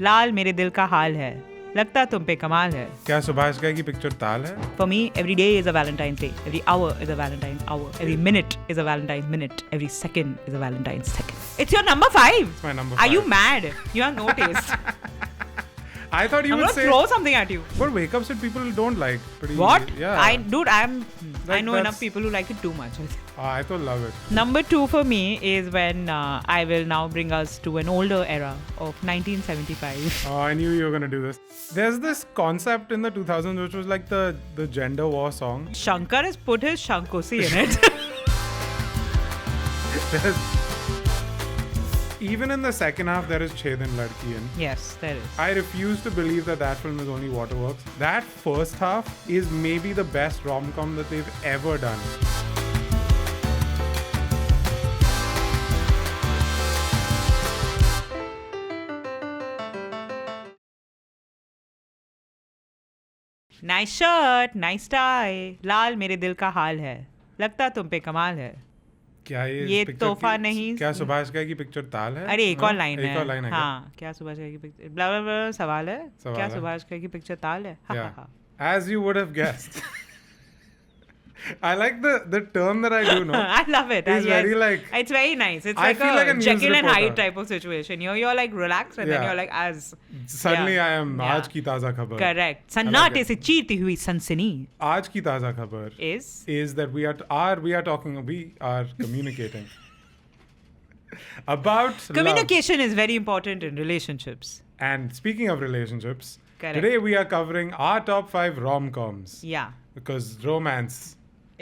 लाल मेरे दिल का हाल है, लगता तुम पे कमाल है. क्या सुभाष घई की पिक्चर ताल है? For me, every day is a Valentine's Day. Every hour is a Valentine's hour. Every minute is a Valentine's minute. Every second is a Valentine's second. It's your number 5. It's my number 5. Are you mad? You have no taste. I thought you I'm would gonna say. throw something at you. But wake up shit people don't like. Pretty, What? Yeah. I know that's- enough people who like it too much. I don't love it. Number 2 for me is when I will now bring us to an older era of 1975. Oh, I knew you were gonna do this. There's this concept in the 2000s which was like the gender war song. Shankar has put his Shankosi in it. There's, even in the second half, there is Chedin Ladki in. Yes, there is. I refuse to believe that film is only waterworks. That first half is maybe the best rom-com that they've ever done. Nice shirt, nice tie. लाल मेरे दिल का हाल है, लगता तुम पे कमाल है. क्या ये picture तोहफा की- नहीं. क्या सुभाष घई की पिक्चर ताल है? अरे एक और लाइन है. एक और लाइन है क्या? हाँ, क्या सुभाष घई की पिक्चर ब्ला ब्ला ब्ला सवाल है. सवाल क्या है. सुभाष घई की पिक्चर ताल है? हा, हा, Yeah. हा. As you would have guessed. I like the term that I do know. I love it. It's Yes. very like. It's very nice. It's I like feel like a news Jekyll and Hyde reporter. type of situation. You're like relaxed and then Yeah. you're like as. Suddenly Yeah. I am Yeah. आज की ताज़ा खबर. Correct. like सन्नाटे it. से चीरती हुई सनसनी आज की ताज़ा खबर is that we are communicating about love. communication is very important in relationships. And speaking of relationships, Correct. today we are covering our top 5 rom-coms Yeah, because romance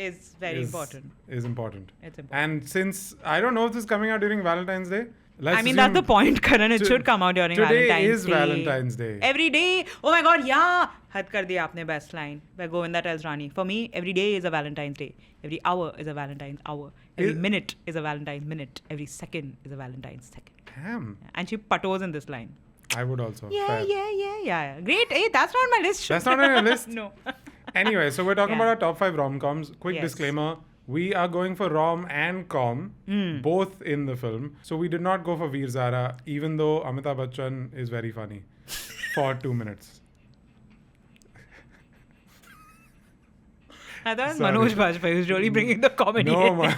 is very important. Is important. It's important. And since I don't know if this is coming out during Valentine's Day, let's I mean, that's the assume point, Karan. It to- should come out during today Valentine's is Day. Valentine's Day. Every day. Oh my God, yeah. हद कर दिया आपने best line. Where Govinda tells Rani, for me, every day is a Valentine's Day. Every hour is a Valentine's hour. Every minute is a Valentine's minute. Every second is a Valentine's second. Damn. And she puttos in this line. I would also. Yeah, Fair. yeah. Great. Hey, that's not on my list. That's not on your list? No. Anyway, so we're talking Yeah. about our top 5 rom-coms. Quick Yes. disclaimer. We are going for rom and com, both in the film. So we did not go for Veer Zara, even though Amitabh Bachchan is very funny for 2 minutes. I thought Sorry. Manoj Bajpayee was really bringing the comedy. No, in.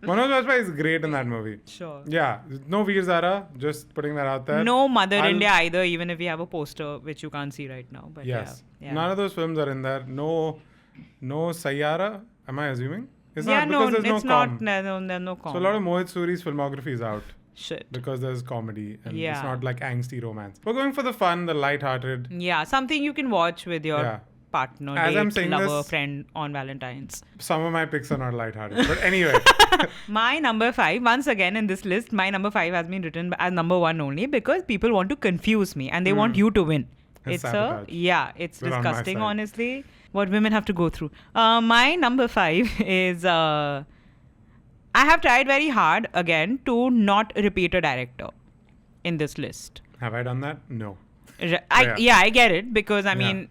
Manoj Bajpayee is great in that movie. Sure. Yeah, no Veer Zara, just putting that out there. No Mother I'll- India either, even if we have a poster which you can't see right now. But Yes. yeah. None of those films are in there. No Sayyara, am I assuming? It's yeah, not no, because there's it's no com. not. No com. So a lot of Mohit Suri's filmography is out shit. because there's comedy and Yeah. it's not like angsty romance. We're going for the fun, the light-hearted. Yeah, something you can watch with your Yeah. partner, As I'm date, saying lover, this- friend on Valentine's. Some of my picks are not light-hearted, but anyway. My number 5, once again in this list, my number 5 has been written as number 1 only because people want to confuse me and they want you to win. That's It's sabotage. it's We're on my disgusting, side. honestly, what women have to go through. My number 5 is I have tried very hard again to not repeat a director in this list. Have I done that? No. I get it because I Yeah. mean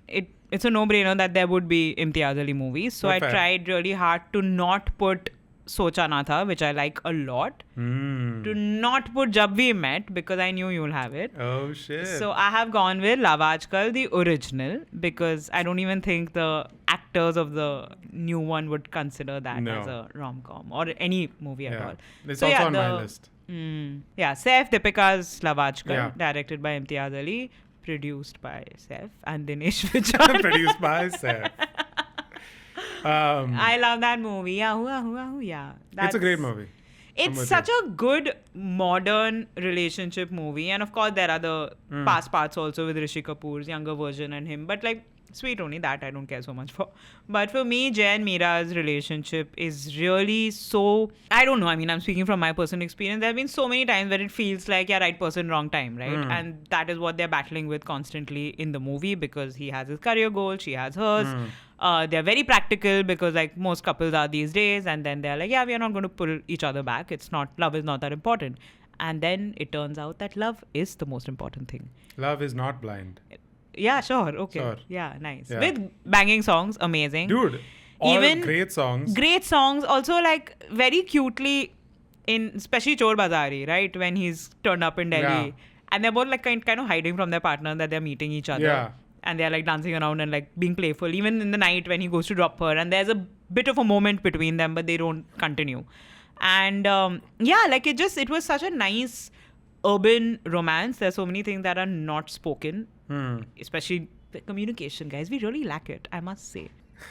it's a no-brainer that there would be Imtiaz Ali movies. So Oh, I fair. tried really hard to not put Socha Na Tha, which I like a lot. Hmm. To not put Jab We Met because I knew you'll have it. Oh shit. So I have gone with Aaj Kal, the original, because I don't even think the actors of the new one would consider that No. as a rom-com or any movie at yeah. all. It's So also yeah, on my list. Yeah, Saif Deepika's Aaj Kal, Yeah. directed by Imtiaz Ali, produced by Saif and Dinesh Vijay. Produced by Saif. I love that movie. Yeah. It's a great movie. It's with such a good modern relationship movie. And of course, there are the past parts also with Rishi Kapoor's younger version and him. But like, sweet only that I don't care so much for. But for me, Jay and Meera's relationship is really so... I don't know. I mean, I'm speaking from my personal experience. There have been so many times where it feels like, yeah, right person, wrong time, right? And that is what they're battling with constantly in the movie because he has his career goal, she has hers. They're very practical because like most couples are these days. And then they're like, yeah, we are not going to pull each other back. Love is not that important. And then it turns out that love is the most important thing. Love is not blind. Yeah, sure. Okay. Sure. Yeah, nice. Yeah. With banging songs, amazing. Dude, all Even great songs. Great songs. Also, like, very cutely in, especially Chor Bazari, right? When he's turned up in Delhi. Yeah. and they're both like kind of hiding from their partner that they're meeting each other. Yeah. And they're like dancing around and like being playful, even in the night when he goes to drop her. And there's a bit of a moment between them, but they don't continue. And yeah, like it was such a nice urban romance. There's so many things that are not spoken, especially the communication, guys. We really lack it, I must say.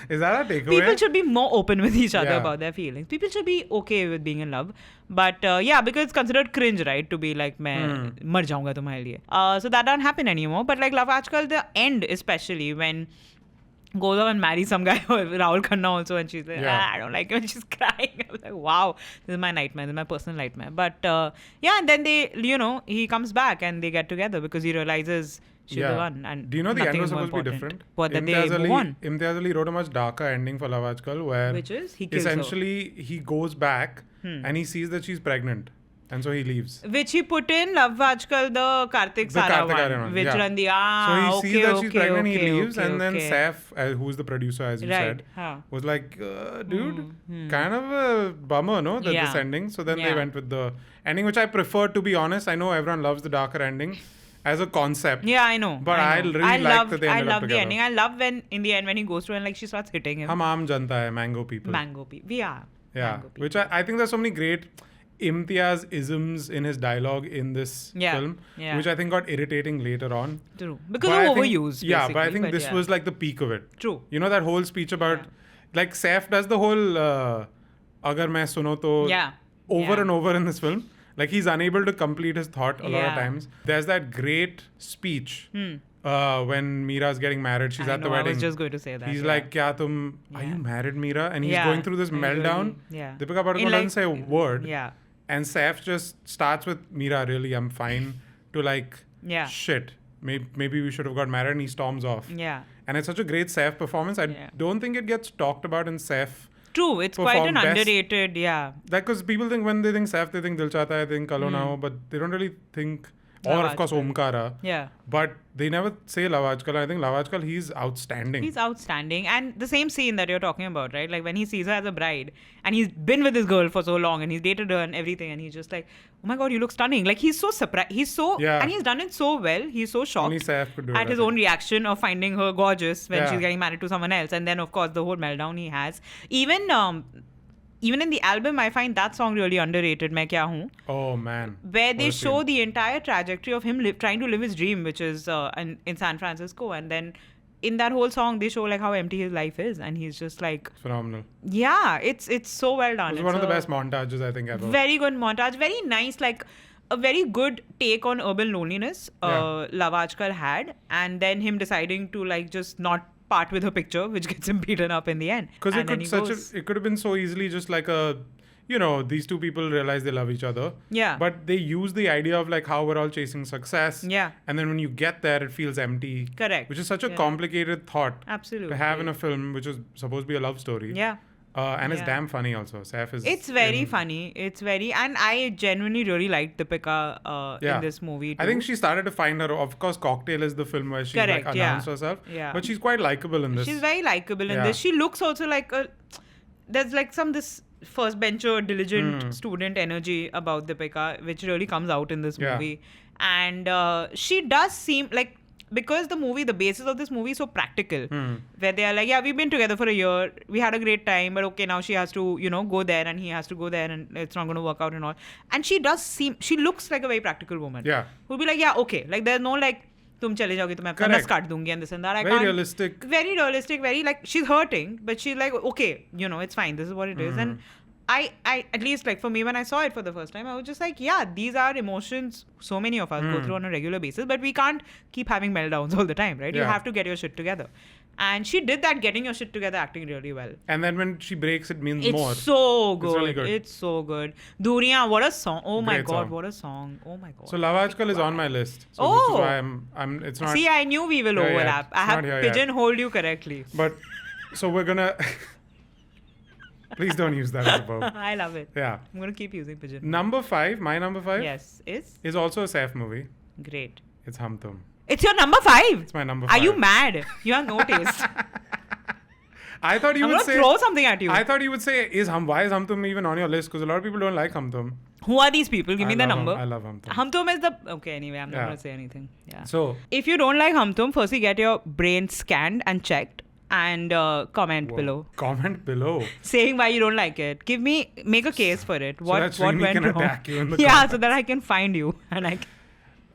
Is that a takeaway? People should be more open with each other Yeah. about their feelings. People should be okay with being in love. But yeah, because it's considered cringe, right? To be like, main mar jaunga tumhare liye. So that doesn't happen anymore. But like Love Aaj Kal, the end especially, when goes off and marries some guy, Rahul Khanna also, and she's like, Yeah. I don't like him, and she's crying. I was like, wow, this is my nightmare, this is my personal nightmare. But yeah, and then they, he comes back and they get together because he realizes she's the one. And do you know the end nothing was is more supposed to be important. different? What, that they move on? Imtiaz Ali wrote a much darker ending for Love Aaj Kal, where Which is? He kills her. essentially he goes back and he sees that she's pregnant. And so he leaves. Which he put in Love Aaj Kal, the Kartik Sara one. Which run the, so he sees that she's pregnant, he leaves, and then okay. Saif, who's the producer, as you said, was like, dude, kind of a bummer, no? That this ending. So then they went with the ending, which I prefer, to be honest. I know everyone loves the darker ending as a concept. Yeah, I know. But I really like that they ended up together. I love the ending. I love when, in the end, when he goes through and like she starts hitting him. Hum aam janta hai, mango people. Mango people. We are. Yeah. Mango people. Which I think there's so many great Imtiaz isms in his dialogue in this film, which I think got irritating later on. True. Because of overuse. Yeah, but I think this was like the peak of it. True. You know that whole speech about, like Saif does the whole agar main suno to over and over in this film. Like he's unable to complete his thought a lot of times. There's that great speech when Meera's getting married. She's at the wedding. I was just going to say that. He's like, Kya tum, are you married, Meera? And he's going through this meltdown. Deepika Padukone doesn't say a word. Yeah. And Saif just starts with, Meera, really, I'm fine, to like, shit, maybe we should have got married, and he storms off. Yeah. And it's such a great Saif performance. I don't think it gets talked about in Saif. True, it's quite an underrated, Like, because people think, when they think Saif, they think Dil Chahta Hai, they think Kal Ho Naa Ho, but they don't really think, or of course Omkara. Yeah. But they never say Love Aaj Kal. I think Love Aaj Kal, he's outstanding. He's outstanding. And the same scene that you're talking about, right? Like when he sees her as a bride and he's been with this girl for so long and he's dated her and everything, and he's just like, oh my God, you look stunning. Like he's so surprised. He's so, and he's done it so well. He's so shocked Only Saif could do at his own reaction of finding her gorgeous when she's getting married to someone else. And then, of course, the whole meltdown he has. Even in the album, I find that song really underrated, Main Kya Hoon. Oh, man. Where they show the entire trajectory of him trying to live his dream, which is in San Francisco. And then in that whole song, they show like how empty his life is. And he's just like... Phenomenal. Yeah, it's so well done. It's one of the best montages, I think, ever. Very good montage. Very nice, like a very good take on urban loneliness Love Aaj Kal had. And then him deciding to like just not part with her picture, which gets him beaten up in the end. Because it could have been so easily just like a, these two people realize they love each other. Yeah. But they use the idea of like how we're all chasing success. Yeah. And then when you get there, it feels empty. Correct. Which is such a complicated thought. Absolutely. To have in a film which is supposed to be a love story. Yeah. And it's damn funny also. Saif is... It's very funny. It's very... And I genuinely really liked Deepika in this movie too. I think she started to find her... Of course, Cocktail is the film where she announced herself. Yeah. But she's quite likable in this. She's very likable in this. She looks also like a... There's like this first bencher, diligent student energy about Deepika, which really comes out in this movie. And she does seem like... Because the basis of this movie is so practical, where they are like, we've been together for a year, we had a great time, but okay, now she has to, go there and he has to go there and it's not going to work out and all. And she looks like a very practical woman. Yeah. Who'll be like, okay, like there's no like, tum chale jaoge to main apna nas kaat dungi and this and that. Very realistic. Very realistic, very like, she's hurting, but she's like, okay, it's fine, this is what it is. And I at least like for me, when I saw it for the first time, I was just like, these are emotions so many of us go through on a regular basis, but we can't keep having meltdowns all the time, right? You have to get your shit together. And she did that, getting your shit together, acting really well. And then when she breaks, it means more. It's so good. It's really good. It's so good. Duriyan, what a song. Oh my God, what a song. Oh my God. So Love Aaj Kal is on my list. So which is why I'm it's not... See, I knew we will overlap. I have pigeonholed you correctly. But, so we're gonna... Please don't use that as a verb. I love it. Yeah. I'm going to keep using pigeon. Number 5, my number 5. Yes, is also a Saif movie. Great. It's Hum Tum. It's your number 5? It's my number 5. Are you mad? You have no taste. I thought you would say... I'm going to throw something at you. I thought you would say, why is Hum Tum even on your list? Because a lot of people don't like Hum Tum. Who are these people? Give me the number. I love Hum Tum. Hum Tum is the... Okay, anyway, I'm not going to say anything. Yeah. So, if you don't like Hum Tum, firstly get your brain scanned and checked and comment below. Comment below. Saying why you don't like it. Make a case for it. What that Shreemi went can wrong? Attack you in the yeah, comments. so that I can find you and I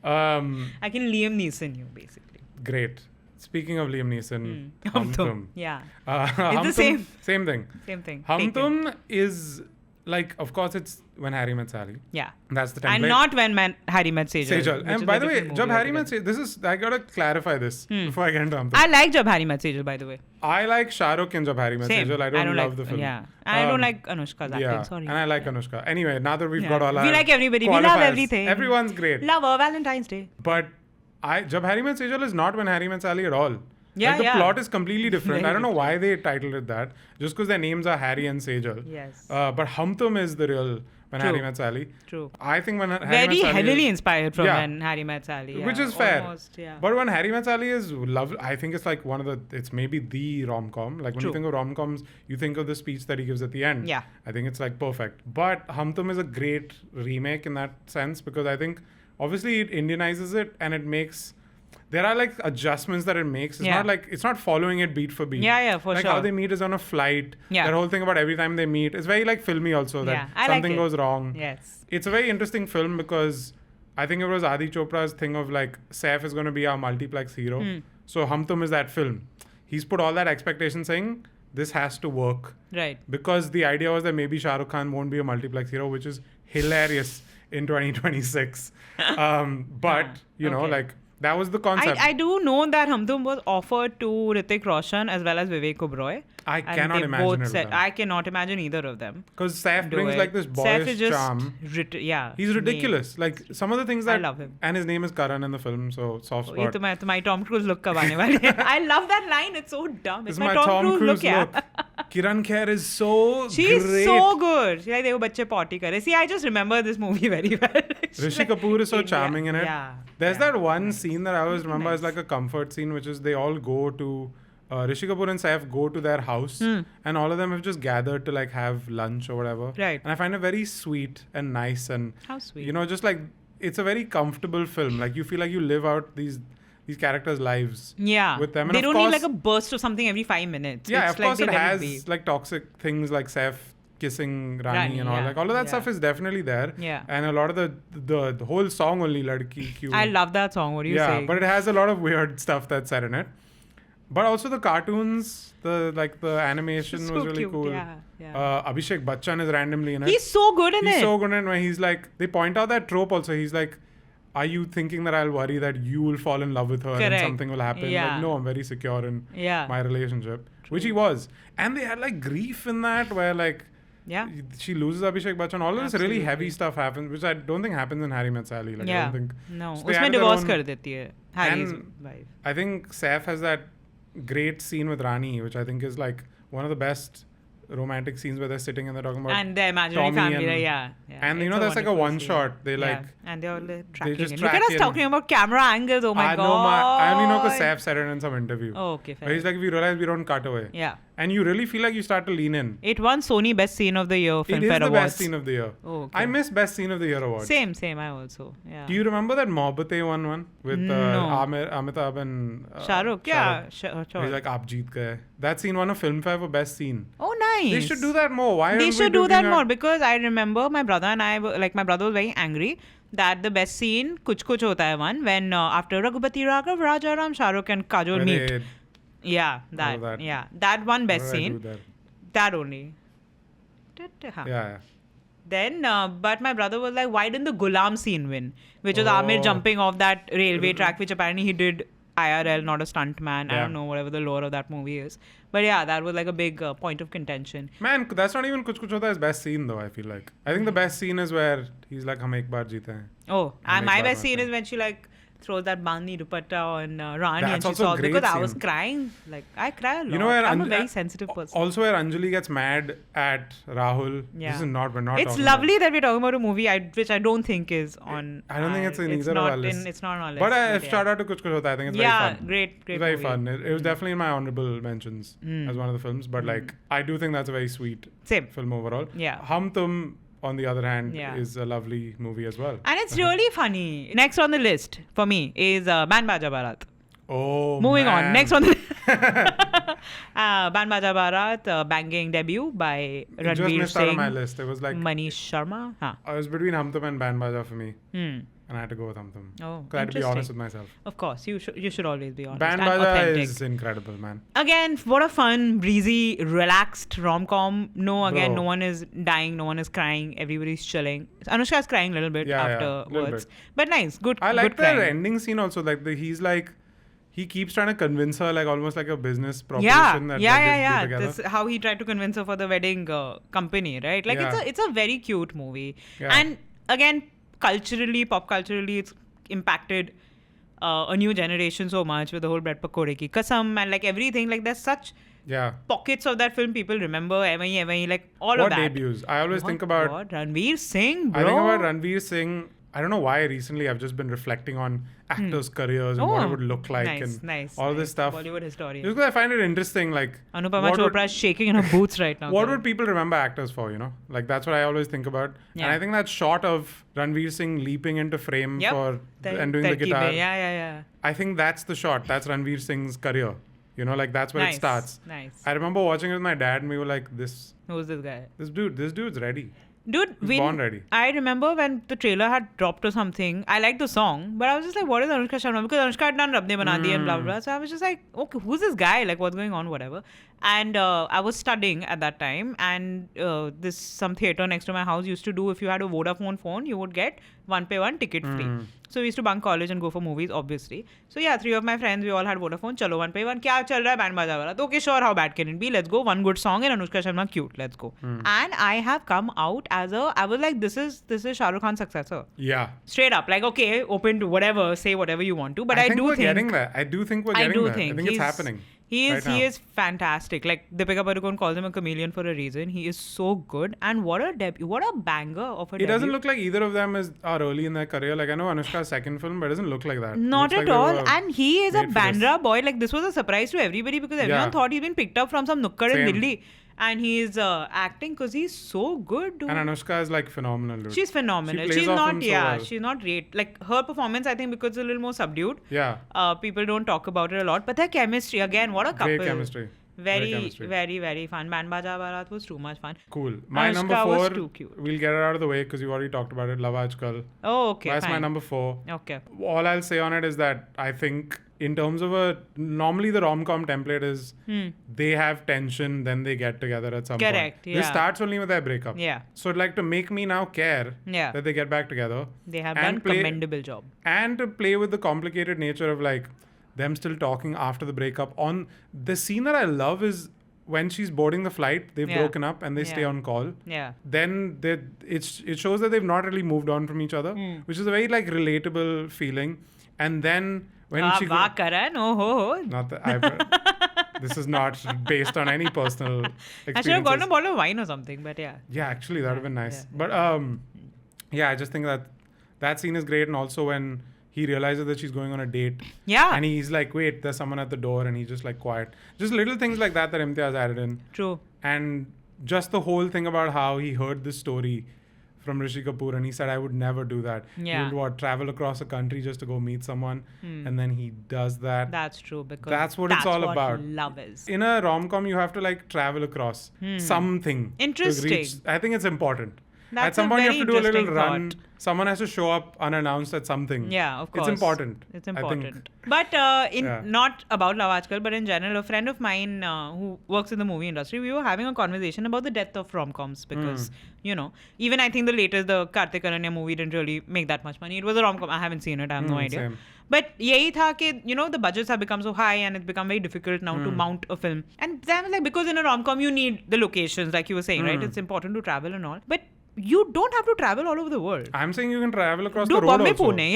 can Liam Neeson you, basically. Great. Speaking of Liam Neeson, Hum Tum. Yeah. It's the same. Same thing. Same thing. Hum Tum is like, of course, it's When Harry Met Sally. Yeah. That's the template. And not When Harry Met Sejal. Sejal. And by the way, Jab Harry Met Sejal, I gotta clarify this before I get into Hum Tum. I like Jab Harry Met Sejal, by the way. I like Shah Rukh in Jab Harry Met Sejal. I don't love like, the film. Yeah. And I don't like Anushka's acting, sorry. And I like Anushka. Anyway, now that we've got all our We like everybody. We love qualifiers, everything. Everyone's great. Love her. Valentine's Day. But Jab Harry Met Sejal is not When Harry Met Sally at all. Yeah, like the yeah. plot is completely different. Very I don't know why they titled it that. Just because their names are Harry and Sejal. Yes. But Hum Tum is the real When Harry Met Sally. True. I think When Harry Very Met Sally heavily is, inspired from When Harry Met Sally. Which is fair. Almost, yeah. But When Harry Met Sally is lovely. I think it's like it's maybe the rom-com. Like when you think of rom-coms, you think of the speech that he gives at the end. Yeah. I think it's like perfect. But Hum Tum is a great remake in that sense because I think obviously it Indianizes it and it makes... There are like adjustments that it makes. It's not following it beat for beat. Yeah, for like sure. Like how they meet is on a flight. Yeah. That whole thing about every time they meet. It's very like filmy also that something goes wrong. Yes. It's a very interesting film because I think it was Adi Chopra's thing of like Saif is going to be our multiplex hero. So Hum Tum is that film. He's put all that expectation saying this has to work. Right. Because the idea was that maybe Shah Rukh Khan won't be a multiplex hero, which is hilarious in 2026. But, you know, like... That was the concept. I do know that Hum Tum was offered to Hrithik Roshan as well as Vivek Oberoi. I cannot imagine it. I cannot imagine either of them. Because Saif brings like this boyish charm. He's ridiculous. Like some of the things that... I love him. And his name is Karan in the film, so soft spot. तो my Tom Cruise look कब आने वाले हैं? I love that line. It's so dumb. It's my Tom Cruise look. Kiran Kher is so She's great. so good. She's like देखो बच्चे potty करे. See, I just remember this movie very well. Rishi Kapoor is so charming in it. Yeah. There's that one scene that I always remember as like a comfort scene, which is they all go to... Rishi Kapoor and Saif go to their house and all of them have just gathered to like have lunch or whatever. Right. And I find it very sweet and nice and... How sweet. You know, just like... It's a very comfortable film. Like you feel like you live out these characters' lives with them. And they don't need like a burst of something every 5 minutes. Yeah, it's of course it has like toxic things like Saif kissing Rani and all. Like all of that stuff is definitely there. Yeah. And a lot of the whole song only Ladki Kyun. I love that song. What do you say? Yeah, but it has a lot of weird stuff that's said in it. But also the cartoons, the animation was really cute. cool. Yeah. Abhishek Bachchan is randomly in it. He's so good in it. He's so good in it when he's like, they point out that trope also. He's like, are you thinking that I'll worry that you will fall in love with her and something will happen? Yeah. Like, no, I'm very secure in my relationship. True. Which he was. And they had like grief in that where like, she loses Abhishek Bachchan. All of this really heavy stuff happens, which I don't think happens in Harry Met Sally. Like, I don't think. No. So उसमें divorce कर देती है Harry's wife. I think Saif has that great scene with Rani, which I think is like one of the best romantic scenes where they're sitting and they're talking about and the imaginary Tommy family, and you know there's like a one shot they like and they're all tracking just it. Look at us talking about camera angles. Oh my god! I only know because Saif said it in some interview. Oh, okay, fair. Where he's like, we realize we don't cut away. Yeah. And you really feel like you start to lean in. It won Sony Best Scene of the Year Filmfare Awards. It is the best scene of the year. Oh, okay. I miss Best Scene of the Year award. Same. I also. Yeah. Do you remember that Mohabbatein won one with Amitabh and Shah Rukh? Yeah, sure. He's like, "Aap jeet gaye." That scene won a Filmfare for Best Scene. Oh, nice. They should do that more. Why? They should do that more because I remember my brother and I were, like my brother was very angry that the best scene Kuch Kuch Hota Hai one when after Raghupati Raghav, Rajaram, Shah Rukh and Kajol meet. Yeah, that. Yeah, that one best scene. That only. Yeah. Then, but my brother was like, why didn't the Gulam scene win? Which was Amir jumping off that railway track, which apparently he did IRL, not a stuntman. I don't know, whatever the lore of that movie is. But yeah, that was like a big point of contention. Man, that's not even Kuch Kuch Hota Hai's best scene though, I feel like. I think the best scene is where he's like, Hum ek baar jeete hain. Oh, and my best scene is when she like throws that bandi dupatta on Rani That's and she saw because scene. I was crying. Like, I cry a lot. You know where I'm a very sensitive person. Also where Anjali gets mad at Rahul. Yeah. This is not, we're not it's lovely that we're talking about a movie which I don't think is on. I don't think it's in either of our lists. It's not on our list. But shout out to Kuch Kuch Hota Hai. I think it's very fun. Yeah, great it's very movie. fun. It was definitely in my honorable mentions as one of the films. But like, I do think that's a very sweet film overall. Yeah. Hum Tum on the other hand, Yeah. is a lovely movie as well. And it's really funny. Next on the list for me is Baaja Baaraat. Oh, Moving on. man. Next on the Baaja Baaraat, banging debut by It just Ranveer missed out on my Singh, list. It was like, Manish Sharma. I was between Hum Tum and Band Baja for me. Hmm. And I had to go with Hum Tum. Oh, 'Cause I had to be honest interesting. with myself. Of course, you should always be honest Band and Baja authentic. is incredible, man. Again, what a fun, breezy, relaxed rom-com. No, again, Bro. no one is dying, no one is crying, everybody's chilling. Anushka's crying a little bit Yeah, afterwards. little bit. But nice, good. I like good the crying. ending scene also. Like he's like, he keeps trying to convince her, like almost like a business Yeah, proposition that like, they'll yeah. be together. This how he tried to convince her for the wedding company, right? Like Yeah. it's a very cute movie. Yeah. And again, pop culturally, it's impacted a new generation so much with the whole Bread Pakode ki Kasam and like everything. Like there's such Yeah. pockets of that film people remember. Evahi, like all What of that. debuts? I always think about. What? Ranveer Singh, bro. I think about Ranveer Singh. I don't know why recently I've just been reflecting on actors' careers and what it would look like and all this stuff. Bollywood historian. Just because I find it interesting, like Anupama what Chopra is shaking in her boots right now. What would people remember actors for, you know? Like that's what I always think about. Yeah. And I think that shot of Ranveer Singh leaping into frame and doing the guitar. Yeah. I think that's the shot. That's Ranveer Singh's career. You know, like that's where it starts. Nice. I remember watching it with my dad and we were like, this Who's this guy? this dude's ready. Dude, He's born ready. I remember when the trailer had dropped or something, I liked the song, but I was just like, what is Anushka Sharma? Because Anushka had done Rab Ne Bana Di and blah, blah, blah. So I was just like, okay, who's this guy? Like, what's going on? Whatever. And I was studying at that time, and some theater next to my house used to do, if you had a Vodafone phone, you would get 1 ticket free. So we used to bunk college and go for movies, obviously. So yeah, 3 of my friends, we all had Vodafone. Chalo, 1 Kya chal raha hai? Band Baaja Baaraat. Okay, sure, how bad can it be? Let's go. One good song and Anushka Sharma cute. Let's go. And I have come out I was like, this is Shah Rukh Khan's successor. Yeah. Straight up. Like, okay, open to whatever, say whatever you want to. But I think do we're think... getting there. I do think we're getting there. I think it's happening. He right now. is fantastic. Like Deepika Padukone calls him a chameleon for a reason. He is so good, and what a banger of a debut. It doesn't look like either of them are early in their career. Like I know Anushka's second film, but it doesn't look like that. Not at all. And he is a made for this. Bandra boy. Like this was a surprise to everybody because everyone thought he'd been picked up from some nukkad in Delhi. And he's acting because he's so good, dude. And Anushka is like phenomenal, dude. She's phenomenal. She plays She's off not, him so well. she's not great. Like her performance, I think, because it's a little more subdued. Yeah. People don't talk about it a lot. But their chemistry, again, what a couple. Great chemistry. Very, very fun. Band Baaja Baaraat was too much fun. Cool. My Anushka number was 4, too cute. we'll get it out of the way because you already talked about it. Love Aaj Kal. Oh, okay. That's fine. my number 4. Okay. All I'll say on it is that I think in terms of normally the rom-com template is they have tension, then they get together at some point. Correct, yeah. This starts only with their breakup. Yeah. So like to make me now care that they get back together. They have and done commendable job. And to play with the complicated nature of like them still talking after the breakup. On the scene that I love is when she's boarding the flight, they've broken up and they stay on call. Yeah. Then it shows that they've not really moved on from each other, which is a very like relatable feeling. And then when she Karan, oh ho. not that this is not based on any personal experiences. I should have gotten a bottle of wine or something, but yeah. Yeah, actually that would have been nice. But I just think that scene is great, and also when he realizes that she's going on a date. Yeah. And he's like, wait, there's someone at the door, and he's just like quiet. Just little things like that Imtiaz added in. True. And just the whole thing about how he heard this story from Rishi Kapoor and he said, I would never do that. Yeah. He would travel across a country just to go meet someone. And then he does that. That's true, because that's what it's all about. Love is. In a rom-com, you have to like travel across something. Interesting. I think it's important. That's at some a point, you very have to do a little interesting run. thought. Someone has to show up unannounced at something. Yeah, of course. It's important. It's I think. important. But not about Love Aaj Kal, but in general, a friend of mine who works in the movie industry, we were having a conversation about the death of rom-coms because, even I think the latest, the Kartik Aranya movie didn't really make that much money. It was a rom-com. I haven't seen it. I have no idea. Same. But yahi tha ke, the budgets have become so high and it's become very difficult now to mount a film. And then I was like, because in a rom-com, you need the locations, like you were saying, right? It's important to travel and all. But you don't have to travel all over the world. I'm saying you can travel across Do the road Bombay, also. Pune,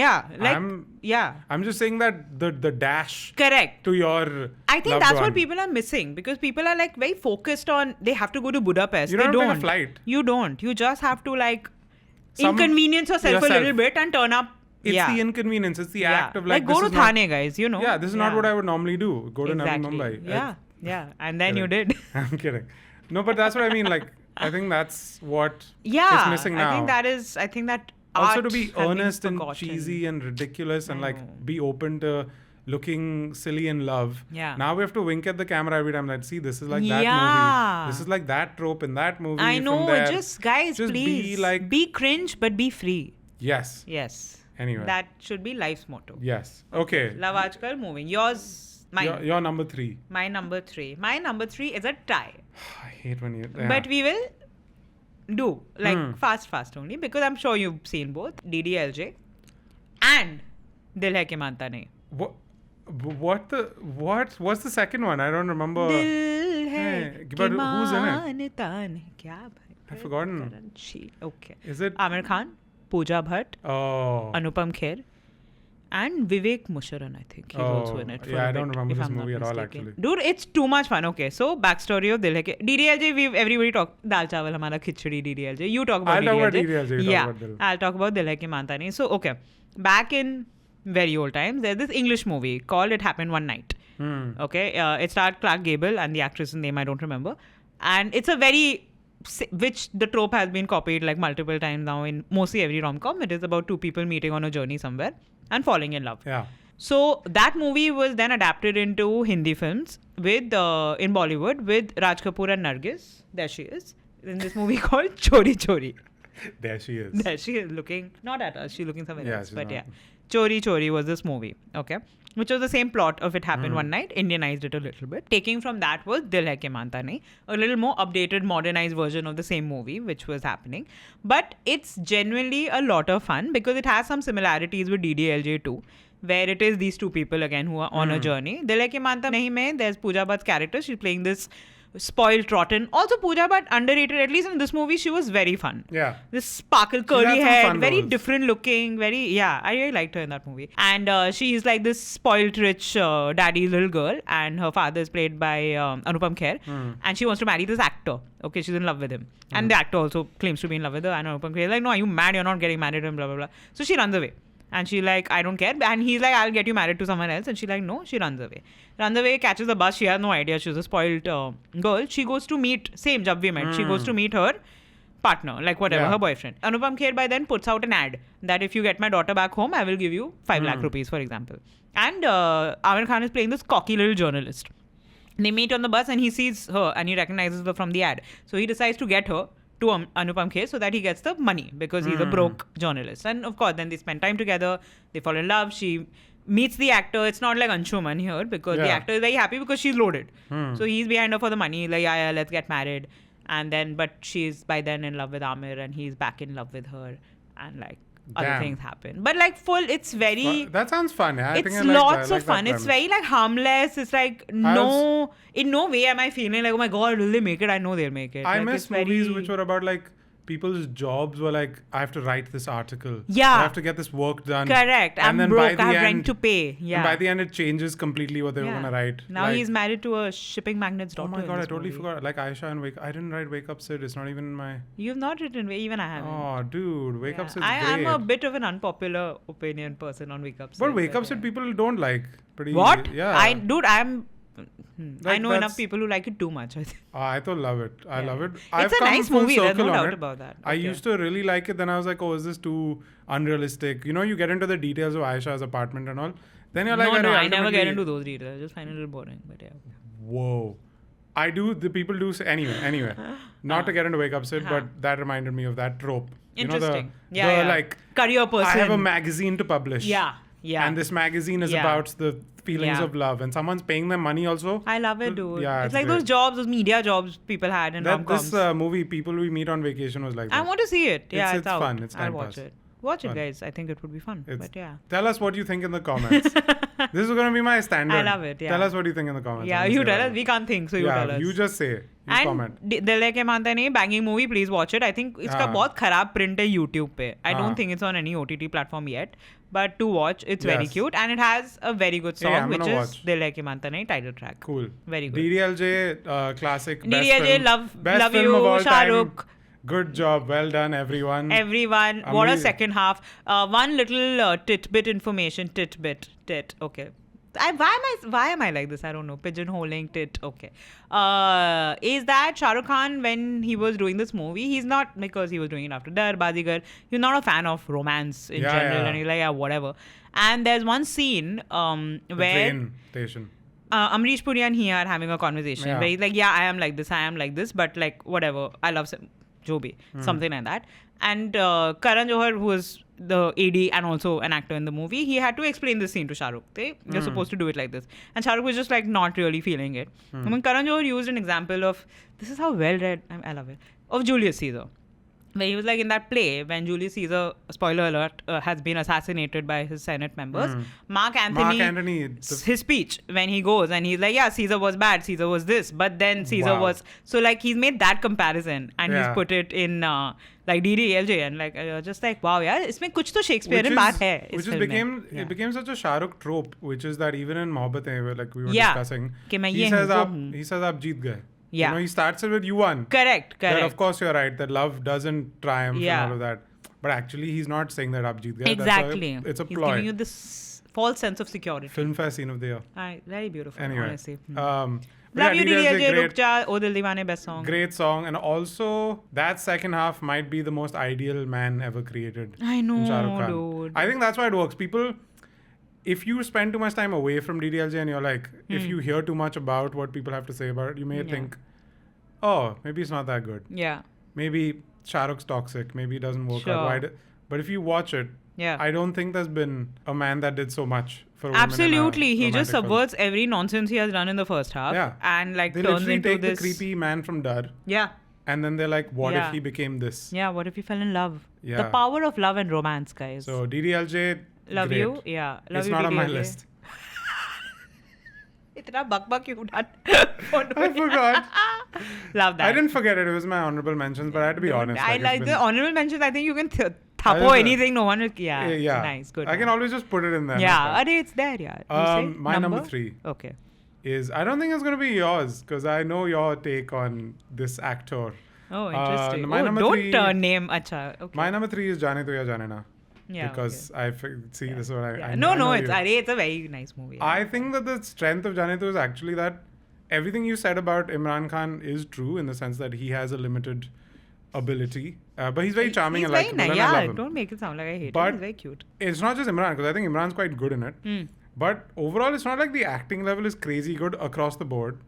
yeah. I'm just saying that the dash Correct. to your I think loved that's one. what people are missing, because people are like very focused on they have to go to Budapest. You They don't have to don't. take a flight. You don't. You just have to inconvenience yourself a little bit and turn up. It's the inconvenience. It's the act of like go to Thane, guys. Yeah, this is not what I would normally do. Go to Navi Mumbai. Yeah. And then you did. I'm kidding. No, but that's what I mean. Like, I think that's what Yeah, is missing now. I think that Also art to be has been earnest and forgotten. cheesy and ridiculous and I like know. be open to looking silly in love. Yeah. Now we have to wink at the camera every time. Like, see, this is like that Yeah. movie. This is like that trope in that movie. I know. From there. Just guys, Just please be cringe, but be free. Yes. Yes. Anyway. That should be life's motto. Yes. Okay. Love Aaj Kal, moving. Yours, mine. Your number 3. My number 3. My number 3 is a tie. I hate when you. Yeah. But we will do like fast only because I'm sure you've seen both DDLJ and Dil Hai Ki Manta Nahi. What's the second one? I don't remember. Dil hai Hey, ki but who's in it? manta nahi. Kya bhai? I've forgotten. Karan. Okay. Is it? Amir Khan, Pooja Bhatt, Oh. Anupam Kher, and Vivek Musharan, I think. He's also in it. For yeah, a I don't bit, remember if this I'm not movie at all, mistaken. actually. Dude, it's too much fun. Okay, so backstory of Dil Hai Ki DDLJ. Everybody talk dal chawal hamara khichdi DDLJ. You talk about I'll DDLJ. talk about DDLJ. You Yeah, talk about Dil. I'll talk about Dil Hai Ki Manta Nahi. So okay, back in very old times, there's this English movie called It Happened One Night. Okay, it starred Clark Gable and the actress's name I don't remember, and it's a very which the trope has been copied like multiple times now in mostly every rom-com. It is about two people meeting on a journey somewhere and falling in love. Yeah. So that movie was then adapted into Hindi films with in Bollywood with Raj Kapoor and Nargis. There she is in this movie called Chori Chori. There she is. There she is looking not at us. She's looking somewhere Yeah, else. she's But not. yeah, Chori Chori was this movie. Okay. Which was the same plot of It Happened One Night, Indianized it a little bit. Taking from that was Dil Hai Ki Manta Nahi, a little more updated, modernized version of the same movie, which was happening. But it's genuinely a lot of fun because it has some similarities with DDLJ too, where it is these two people again who are on a journey. Dil Hai Ki Manta Nahi mein, there's Pooja Bhatt's character. She's playing this spoiled rotten. Also, Pooja Bhatt underrated. At least in this movie, she was very fun. Yeah. This sparkle, had curly some head, fun very roles. different looking, I really liked her in that movie. And she's like this spoiled rich daddy's little girl, and her father is played by Anupam Kher, and she wants to marry this actor. Okay, she's in love with him. And the actor also claims to be in love with her, and Anupam Kher is like, no, are you mad? You're not getting married, and blah, blah, blah. So she runs away. And she's like, I don't care. And he's like, I'll get you married to someone else. And she's like, no, she runs away. Runs away, catches the bus. She has no idea. She's a spoiled girl. She goes to meet, same job we met. She goes to meet her partner, like whatever, her boyfriend. Anupam Kher by then puts out an ad that if you get my daughter back home, I will give you 5 lakh rupees, for example. And Amir Khan is playing this cocky little journalist. They meet on the bus and he sees her and he recognizes her from the ad. So he decides to get her to Anupam Kher so that he gets the money because he's a broke journalist. And of course, then they spend time together. They fall in love. She meets the actor. It's not like Anshuman here because the actor is very happy because she's loaded. So he's behind her for the money. Like, yeah, let's get married. And then, but she's by then in love with Amir and he's back in love with her. And like, other things happen. But like it's very... That sounds fun. Yeah. I think It's I like lots that. I of like fun. that It's premise. very like harmless. It's like in no way am I feeling like, oh my God, will they make it? I know they'll make it. I like, miss it's movies very... which were about like people's jobs were like, I have to write this article. Yeah. I have to get this work done. Correct. I'm then broke. by the I have end, rent to pay. Yeah. And by the end, it changes completely what they were going to write. Now like, he's married to a shipping magnate's Oh daughter. my in God, I this totally movie. forgot. Like Aisha and Wake. I didn't write Wake Up Sid. It's not even in my. You've not written, even I haven't. Oh, dude. Wake Up Sid's I great. am a bit of an unpopular opinion person on Wake Up Sid. But Wake Up Sid people don't like. Pretty. What? Yeah. I know enough that's- people who like it too much, I think. I thought love it. I love it. It's I've a come nice full movie. There's circle no on doubt it. about that. I Okay. used to really like it. Then I was like, oh, is this too unrealistic? You know, you get into the details of Aisha's apartment and all. Then you're like, No, "Arey, I never get ultimately- into those details. I just find it a little boring. But yeah. Whoa. I do. The people do say anyway. Not to get into Wake Up Sid, but that reminded me of that trope. Interesting. You know, the yeah. like Career person. I have a magazine to publish. Yeah. And this magazine is Yeah. about the feelings Yeah. of love, and someone's paying them money also. I love it, dude. Yeah, it's like great. those jobs, those media jobs people had in rom-coms. This movie, People We Meet on Vacation, was like that. I want to see it. Yeah, It's out. fun. It's I'll time watch pass. it. Watch Fun. it, guys. I think it would be fun. But yeah. Tell us what you think in the comments. This is going to be my standard. I love it, yeah. Tell us what you think in the comments. Yeah, I won't you say tell us. whatever. We can't think, so you Yeah, tell us. you just say. You and comment. Dil Hai Ke Manta Nahi, banging movie, please watch it. I think इसका बहुत खराब print है YouTube पे. I don't think it's on any OTT platform yet. But to watch, it's very Yes. cute. And it has a very good song, I'm which gonna is watch. Dil Hai Ke Manta Nahi title track. Cool. Very good. DDLJ, classic. Best DDLJ, film. Best love film you, of all Shah time. Rukh. Good job. Well done, everyone. Everyone, what a Amazing. second half. One little tidbit information. Okay. Why am I like this? I don't know. Pigeonholing it. Okay. Is that Shah Rukh Khan, when he was doing this movie, he's not, because he was doing it after Dar, Bazigar, he's not a fan of romance in general. And he's like, yeah, whatever. And there's one scene where train station. Amrish Puri and he are having a conversation where he's like, yeah, I am like this, but like, whatever. I love jo bhi, something like that. And Karan Johar, who was the AD and also an actor in the movie, he had to explain this scene to Shah Rukh. You're supposed to do it like this. And Shah Rukh was just like not really feeling it. I mean, Karan Johar used an example of, this is how well read, I love it, of Julius Caesar. Where he was like, in that play, when Julius Caesar, spoiler alert, has been assassinated by his Senate members, Mark Antony, his speech, when he goes and he's like, yeah, Caesar was bad, Caesar was this, but then Caesar was... So like, he's made that comparison and he's put it in like DDLJ, and like, just like, wow, yeah, isme kuch to Shakespearean baat hai. It became such a Shah Rukh trope, which is that even in Mohabbatein, like we were discussing, he says, aap jeet gaye. Yeah. You know, he starts it with you won. Correct. That of course you're right, that love doesn't triumph and all of that. But actually he's not saying that aap jeet gaya. Exactly. It's a he's ploy. He's giving you this false sense of security. Film fair scene of the year. Very beautiful, anyway, honestly. Love you, DDLJ, Ruk Ja, O Dil Deewane, best song. Great song. And also, that second half might be the most ideal man ever created. I know, Shah Rukh Khan. dude. I think that's why it works. People... If you spend too much time away from DDLJ and you're like, if you hear too much about what people have to say about it, you may think, oh, maybe it's not that good. Yeah. Maybe Shah Rukh's toxic. Maybe it doesn't work out. But if you watch it, I don't think there's been a man that did so much for women. Absolutely. He just subverts every nonsense he has done in the first half. Yeah. And like they turns into take this... the creepy man from Dar. Yeah. And then they're like, what if he became this? Yeah, what if he fell in love? Yeah. The power of love and romance, guys. So DDLJ, love great. You. Yeah. Love it's you, not DDLJ. On my list. Itna bak you done. I forgot. Love that. I didn't forget it. It was my honorable mentions, but I had to be honest. I like the honorable mentions. I think you can thapo anything. No one will... Yeah. Nice. Good. I can always just put it in there. Yeah. It's there, yeah. My number 3. Okay. Is... I don't think it's going to be yours, because I know your take on this actor. Oh, interesting. Don't name. Acha. Okay. My number 3 is Jaane To Ya Jaane Na. Yeah, because this is what I know it's a very nice movie. Yeah. I think that the strength of Jaane To is actually that everything you said about Imran Khan is true, in the sense that he has a limited ability, but he's very charming and likable, and I love him. Don't make it sound like I hate him. He's very cute. It's not just Imran, because I think Imran's quite good in it. But overall, it's not like the acting level is crazy good across the board.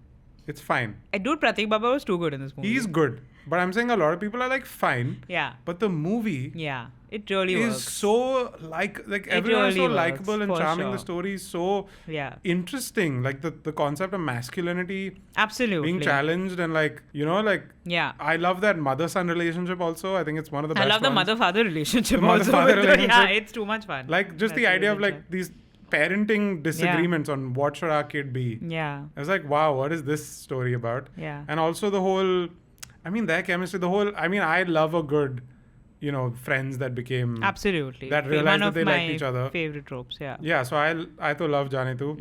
It's fine. Dude, Pratik Baba was too good in this movie. He's good. But I'm saying a lot of people are like, fine. Yeah. But the movie... Yeah. It really is works. So like everyone is so likable and charming. Sure. The story is so interesting. Like the concept of masculinity being challenged, and like, you know, like, I love that mother-son relationship also. I think it's one of the best. I love the mother-father relationship Yeah, it's too much fun. Like just the idea of like these parenting disagreements on what should our kid be. Yeah. I was like, wow, what is this story about? Yeah. And also the whole, I mean, their chemistry, I love a good, you know, friends that became... Absolutely. That realized that they liked each other. Favorite tropes, yeah. Yeah, so I too love Jaane To.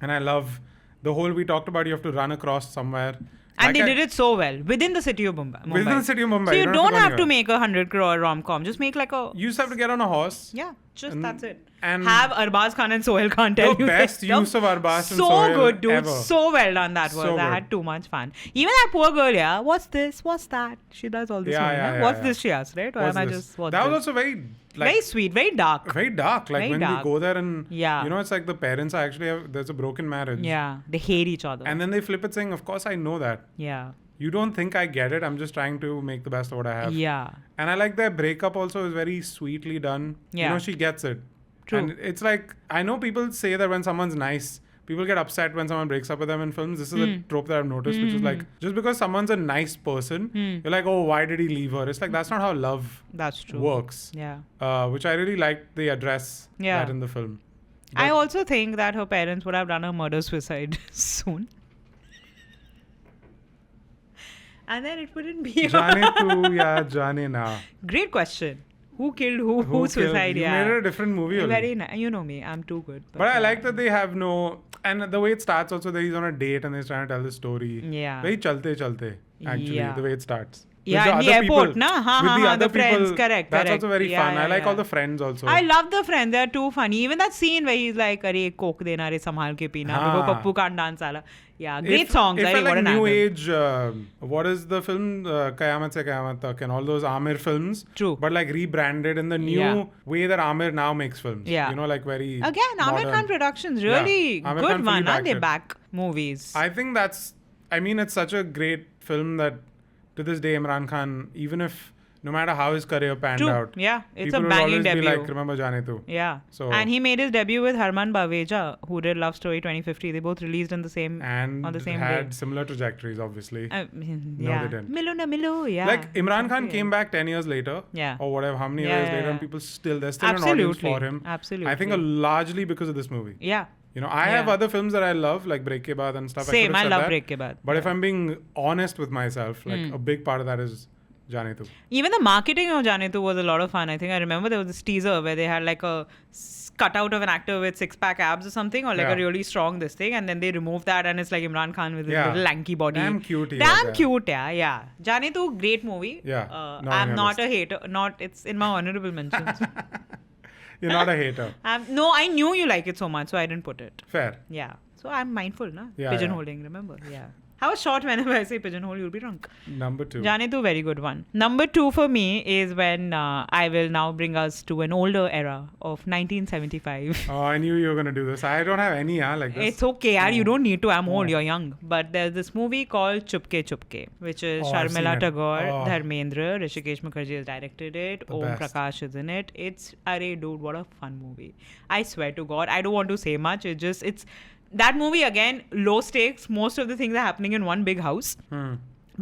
And I love the whole, we talked about, you have to run across somewhere. And they did it so well. Within the city of Mumbai. Within the city of Mumbai. So you don't have to make a 100 crore rom-com. Just make like a... You just have to get on a horse. Yeah, that's it. And have Arbaz Khan and Sohail Khan tell you the best use of Arbaz and so Sohail good, dude. Ever. So well done that was. I had too much fun. Even that poor girl, what's this? What's that? She does all this. What's this? She asked, right? Or am I just... That was also very... Like, very sweet, very dark. Very dark. Like when we go there and, you know, it's like the parents actually there's a broken marriage. Yeah, they hate each other. And then they flip it saying, of course I know that. Yeah. You don't think I get it. I'm just trying to make the best of what I have. Yeah. And I like their breakup also is very sweetly done. Yeah. You know, she gets it. True. And it's like, I know people say that when someone's nice, people get upset when someone breaks up with them in films. This is a trope that I've noticed, which is like, just because someone's a nice person, you're like, oh, why did he leave her? It's like, that's not how love works. Yeah. Which I really like they address that in the film. But I also think that her parents would have done a murder-suicide soon. And then it wouldn't be... Jaane To Ya Jaane Na. Great question. Who killed who? Who suicide? You made it a different movie. Very nice. You know me. I'm too good. But I like that they have no... And the way it starts also, that he's on a date and he's trying to tell the story. Yeah. Very chalte, actually, the way it starts. Yeah, the in the other airport, people, na? with the other the friends, people. correct. That's also very fun. I like all the friends also. I love the friends. They're too funny. Even that scene where he's like, "Arey coke dena re samhal ke peena." Before Pappu can't dance ala. Yeah, great songs. It felt like what an new album. age. What is the film? Qayamat Se Qayamat Tak and all those Amir films. True. But like rebranded in the new way that Amir now makes films. Yeah. You know, like very Again, Amir modern. Khan Productions, really Amir good Khan fully one. Huh? backed They it. back movies. I think I mean, it's such a great film that to this day, Imran Khan, even if no matter how his career panned True. out, Yeah, it's people a will banging always debut. be like, remember Jaane Tu. Yeah. So, and he made his debut with Harman Baweja, who did Love Story 2050. They both released on the same and on the same had day. similar trajectories, obviously. Yeah. No, they didn't. Milu na milu, yeah. Like Imran Khan came back 10 years later, Yeah. or whatever, how many years later, and people there's still Absolutely. an audience for him. Absolutely. I think largely because of this movie. Yeah. You know, I have other films that I love, like Break Ke Baad and stuff. Same, I love that. Break Ke Baad. But if I'm being honest with myself, like a big part of that is Jaane Tu. Even the marketing of Jaane Tu was a lot of fun. I think I remember there was this teaser where they had like a cutout of an actor with six-pack abs or something, or like a really strong this thing, and then they removed that and it's like Imran Khan with his little lanky body. Damn cute. Damn cute, yeah. Jaane Tu, great movie. Yeah. I'm not a hater. It's in my honorable mentions. You're not a hater. No, I knew you like it so much, so I didn't put it. Fair. Yeah. So I'm mindful, na? Yeah, Pigeonholing, remember? Yeah. How short whenever I say pigeonhole, you'll be drunk. Number 2. Jaane Tu, very good one. Number 2 for me is when I will now bring us to an older era of 1975. Oh, I knew you were going to do this. I don't have any, like this. It's okay, yaar. You don't need to. I'm old. You're young. But there's this movie called Chupke Chupke, which is Sharmila Tagore, Dharmendra, Rishikesh Mukherjee has directed it. Om Prakash is in it. It's, dude, what a fun movie. I swear to God, I don't want to say much. It's that movie, again, low stakes. Most of the things are happening in one big house.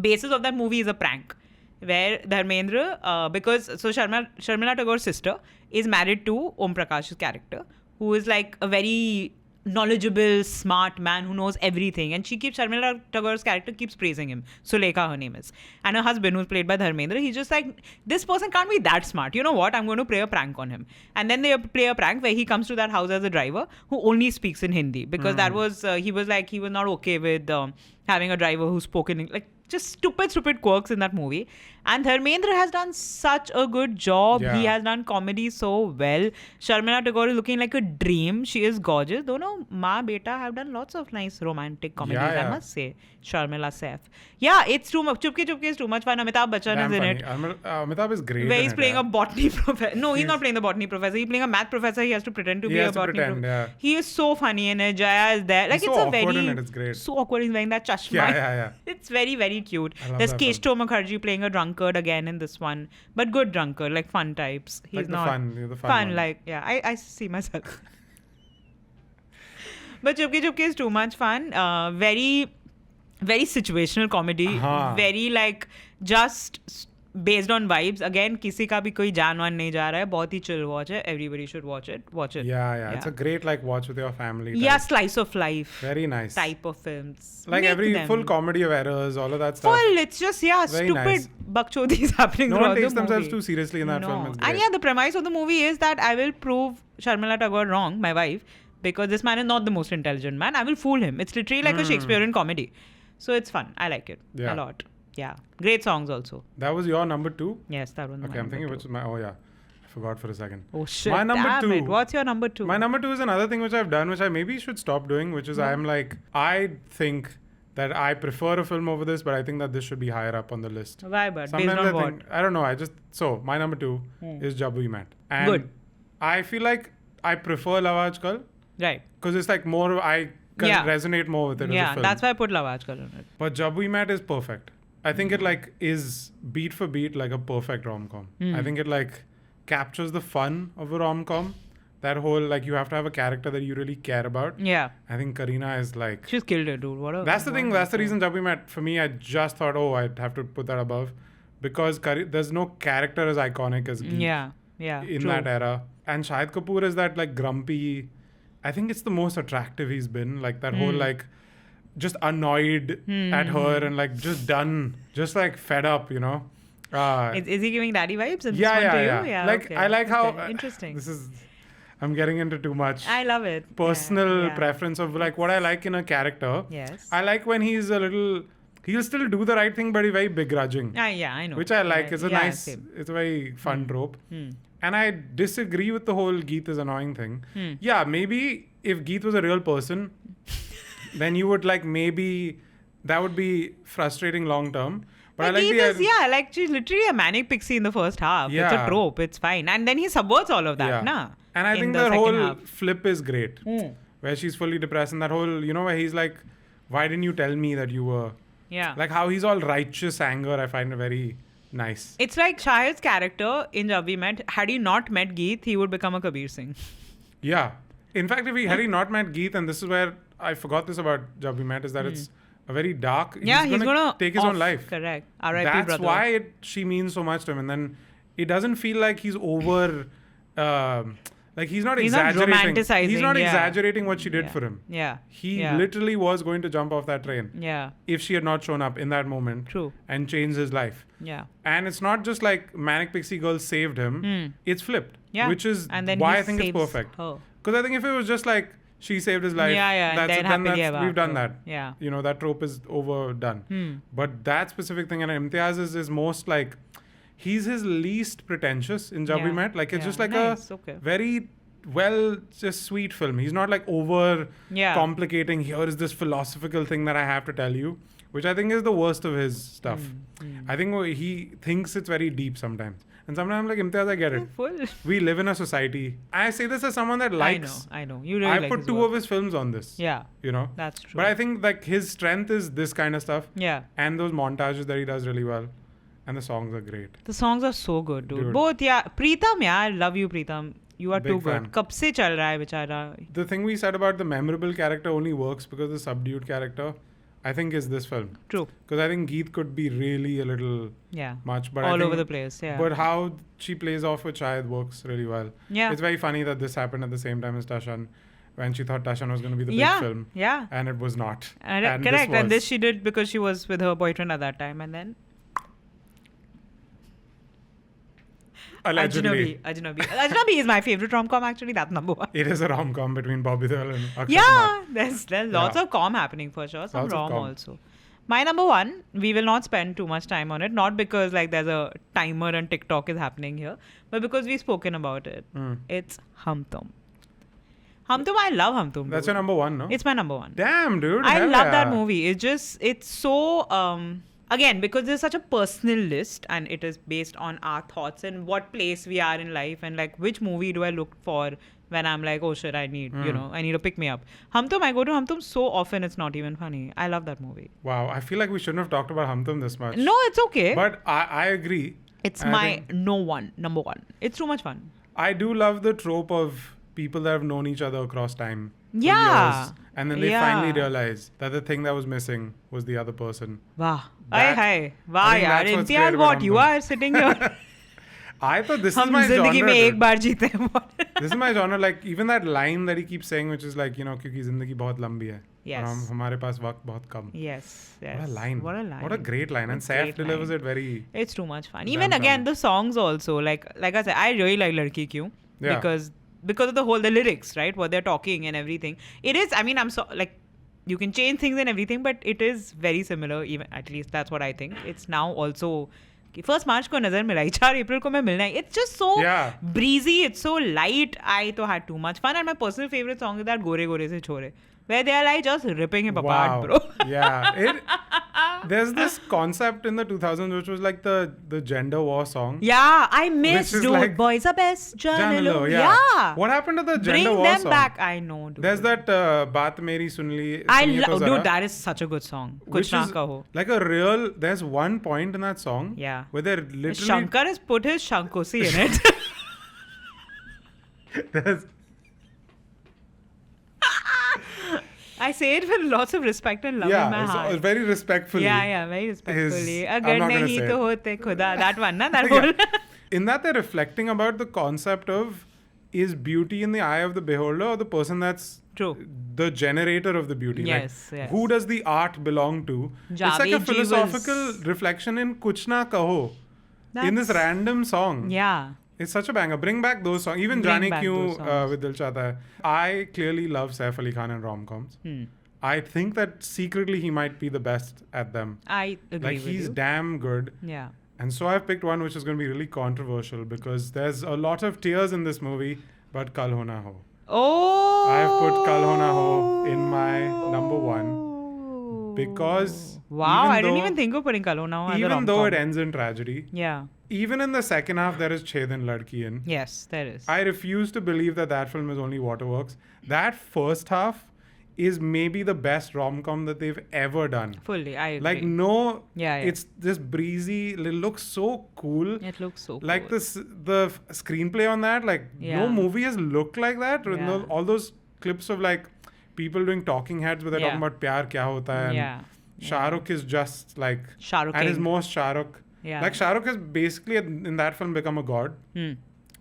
Basis of that movie is a prank where Dharmendra, because Sharmila Tagore's sister is married to Om Prakash's character, who is like a very knowledgeable, smart man who knows everything. And Sharmila Tagore's character keeps praising him. Sulekha, her name is. And her husband, who's played by Dharmendra, he's just like, this person can't be that smart. You know what? I'm going to play a prank on him. And then they play a prank where he comes to that house as a driver who only speaks in Hindi. Because that was, he was not okay with having a driver who spoke in, like, just stupid quirks in that movie. And Dharmendra has done such a good job. Yeah. He has done comedy so well. Sharmila Tagore is looking like a dream. She is gorgeous. Dono Ma Beta have done lots of nice romantic comedies, I must say. Sharmila Saif. Yeah, it's too much. Chupke Chupke is too much fun. Amitabh Bachchan is in it. Amitabh is great. Where he's playing a botany professor. No, he's not playing the botany professor. He's playing a math professor. He has to pretend to be a botany professor. He is so funny in it. Jaya is there. Like, it's it's so a very awkward in it. It's great. So awkward. He's wearing that chashma. Yeah. It's very, very cute. There's Keshto Mukherjee playing a drunkard again in this one. But good drunkard, like fun types. He's like not the fun one. Like, yeah, I see myself. But Chupke Chupke is too much fun. Very, very situational comedy. Very like just based on vibes. Again, किसी का भी कोई जान वान नहीं जा रहा है. बहुत ही chill watch है. Everybody should watch it. Yeah. It's a great like watch with your family. Yeah, slice of life. Very nice. Type of films. Like full comedy of errors, all of that stuff. Full. It's just very stupid nice. bakchodi is happening. No one takes themselves too seriously in that film. It's great. And yeah, the premise of the movie is that I will prove Sharmila Tagore wrong, my wife, because this man is not the most intelligent man. I will fool him. It's literally like a Shakespearean comedy. So it's fun. I like it a lot. Yeah. Great songs also. That was your number 2? Yes, that was Okay, I'm thinking which is my... Oh, yeah. I forgot for a second. Oh, shit. My number 2. What's your number 2? My number 2 is another thing which I've done, which I maybe should stop doing, which is I think that I prefer a film over this, but I think that this should be higher up on the list. Why, but Sometimes based on what? I don't know. So, my number 2 is Jab We Met. And good. I feel like I prefer Aaj Kal. Right. Because it's like more... I can resonate more with it as a film. That's why I put Aaj Kal in it. But Jab We Met is perfect. I think it like is beat for beat like a perfect rom-com. I think it like captures the fun of a rom-com. That whole like you have to have a character that you really care about. Yeah. I think Kareena is like... She's killed it, dude. That's the thing. That's the reason Jab We Met. For me, I just thought, I'd have to put that above. Because there's no character as iconic as Geet in that era. And Shahid Kapoor is that like grumpy... I think it's the most attractive he's been. Like that whole like... just annoyed at her and like just done, just like fed up, you know. Is he giving daddy vibes in this one to you? Yeah. Like I like how interesting. I'm getting into too much. I love it. Personal preference of like what I like in a character. Yes. I like when he's a little. he'll still do the right thing, but he's very begrudging. Yeah, I know. Which I like. It's a nice, same. it's a very fun trope. And I disagree with the whole Geet is annoying thing. Yeah, maybe if Geet was a real person, then you would like maybe that would be frustrating long term. But like Geet is, like she's literally a manic pixie in the first half. Yeah. It's a trope. It's fine. And then he subverts all of that, nah. And I think the whole flip is great. Where she's fully depressed and that whole, where he's like, why didn't you tell me that you were... Yeah. Like how he's all righteous anger, I find it very nice. It's like Shahid's character in Jab We Met, had he not met Geet, he would become a Kabir Singh. Yeah. In fact, had he not met Geet, and this is where I forgot this about Jab We Met, is that it's a very dark... Yeah, he's gonna take his own life. Correct. R.I.P. That's brother. why she means so much to him. And then it doesn't feel like he's over... like he's not exaggerating. Not romanticizing. He's not exaggerating what she did for him. Yeah. He literally was going to jump off that train. Yeah. If she had not shown up in that moment. True. And changed his life. Yeah. And it's not just like Manic Pixie Girl saved him. It's flipped. Yeah. Which is and then why I think it's perfect. Because I think if it was just like she saved his life, we've done that. Yeah. That trope is overdone. But that specific thing, and Imtiaz is most like, he's his least pretentious in Jab We Met. Like it's just like a very just sweet film. He's not like over complicating. Here is this philosophical thing that I have to tell you, which I think is the worst of his stuff. I think he thinks it's very deep sometimes. And sometimes I'm like, Imtiaz, I get it. We live in a society. I say this as someone that likes. I know. You really like put two of his films on this. Yeah. That's true. But I think like his strength is this kind of stuff. Yeah. And those montages that he does really well. And the songs are great. The songs are so good, dude. Both, Preetham, I love you, Preetham. You are too good. Kab se chal raha hai, bichara. The thing we said about the memorable character only works because the subdued character, I think, is this film. True. Because I think Geet could be really a little much. But all over the place, But how she plays off with Shahid works really well. Yeah. It's very funny that this happened at the same time as Tashan. When she thought Tashan was going to be the big film. Yeah. And it was not. And correct. And this she did because she was with her boyfriend at that time. And then... Allegedly. Ajnabi is my favorite rom-com actually. That's number one. It is a rom-com between Bobby Deol and Akshay Kumar. There's lots of com happening for sure. Some rom also. My number one, we will not spend too much time on it. Not because like there's a timer and TikTok is happening here. But because we've spoken about it. It's Hum Tum. Hum Tum, I love Hum Tum. That's your number one, no? It's my number one. Damn, dude. I love that movie. It's so... Again, because there's such a personal list and it is based on our thoughts and what place we are in life and like which movie do I look for when I'm like, oh shit, I need, I need to pick me up. Hum Tum, I go to Hum Tum so often it's not even funny. I love that movie. Wow, I feel like we shouldn't have talked about Hum Tum this much. No, it's okay. But I agree. It's my number one. It's too much fun. I do love the trope of people that have known each other across time. Yeah. And then they finally realize that the thing that was missing was the other person. Wow. Hi. Wow, yaar. Imtiaz, what? You are sitting here. I thought this is my genre. Mein ek baar jeete. This is my genre. Like, even that line that he keeps saying, which is like, kyunki zindagi bahut lambi hai. Yes. Hamare paas waqt bahut kam. Yes. What a line. What a great line. And Saif delivers it very... It's too much fun. Even again, the songs also. Like I said, I really like Ladki Kyun. Yeah. Because of the lyrics, right? What they're talking and everything. It is, I mean, you can change things and everything, but it is very similar, even at least that's what I think. It's now also, 1st March ko nazar milai, 4 April ko main milna hai. It's just so breezy, it's so light. I had too much fun. And my personal favorite song is that Gore Gore Se Chhore, where they are like just ripping him apart, bro. Yeah. There's this concept in the 2000s which was like the gender war song. Yeah, I miss, dude. Like, boys are best. Janalo. Yeah. What happened to the gender Bring war them song? back. I know, dude. There's that Baat Meri Sunli. Dude, that is such a good song. Kuch Na Kaho. Like there's one point in that song where they're literally... Shankar has put his Shankosi in it. I say it with lots of respect and love in my heart. Yeah, very respectfully. Yeah, very respectfully. Agar nahi to hote khuda. That one, na? That whole... In that, they're reflecting about the concept of, is beauty in the eye of the beholder or the person that's the generator of the beauty? Yes, like, who does the art belong to? It's like a philosophical reflection in Kuch Na Kaho. In this random song. Yeah. It's such a banger. Bring back those songs. Even Jaane Kyun with Dil Chahta Hai. I clearly love Saif Ali Khan and rom-coms. I think that secretly he might be the best at them. I agree Like with he's you. damn good. Yeah. And so I've picked one which is going to be really controversial because there's a lot of tears in this movie, but Kal Ho Naa Ho. Oh! I've put Kal Ho Naa Ho in my number one because wow, I didn't even think of putting Kal Ho Naa Ho as a even though rom-com. it ends in tragedy, Yeah. even in the second half there is Chhe Din Ladki in. Yes, there is. I refuse to believe that that film is only waterworks. That first half is maybe the best rom-com that they've ever done. Fully, I agree. Like no, Yeah. it's this breezy. It looks so cool. It looks so Like cool. the screenplay on that. Like Yeah. no movie has looked like that. With Yeah. all those clips of like people doing talking heads where they're talking about pyar kya hota hai. And Yeah. Shah Rukh is just like Shah Rukh at his King. most Shah Rukh. Yeah. Like Shah Rukh has basically in that film become a god.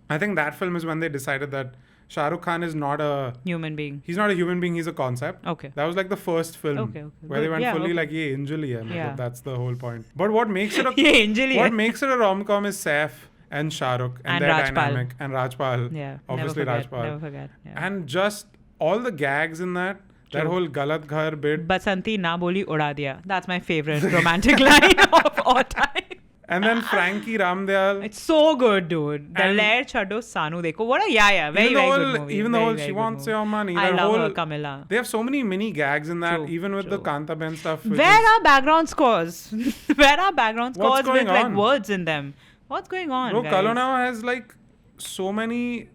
I think that film is when they decided that Shah Rukh Khan is not a Human being. he's not a human being, he's a concept. Okay. That was like the first film Okay. where they Good. went Yeah, fully okay. like, ye angel hi hai. Matlab, Yeah. that's the whole point. But what makes it a Yeah, angel hi what hai. makes it a rom-com is Saif and Shah Rukh and their Rajpal. dynamic and Rajpal. Yeah. Obviously never forget, Rajpal. Never forget. Yeah. And just all the gags in that True. whole Galat Ghar bit. Basanti na boli uda diya. That's my favorite romantic line of all time. And then Frankie Ramdayal. It's so good, dude. The And- Lair Chado Sanu Dekho. What a very, even the very whole, good movie. even the Very, whole very she good wants movie. your money. I that love whole, her, Camilla. They have so many mini gags in that, True, even with the true. Kanta Ben stuff. which Where is- are background scores? Where are background What's scores with going like on? words in them? What's going on, Bro, guys? Kal Ho Naa Ho has like so many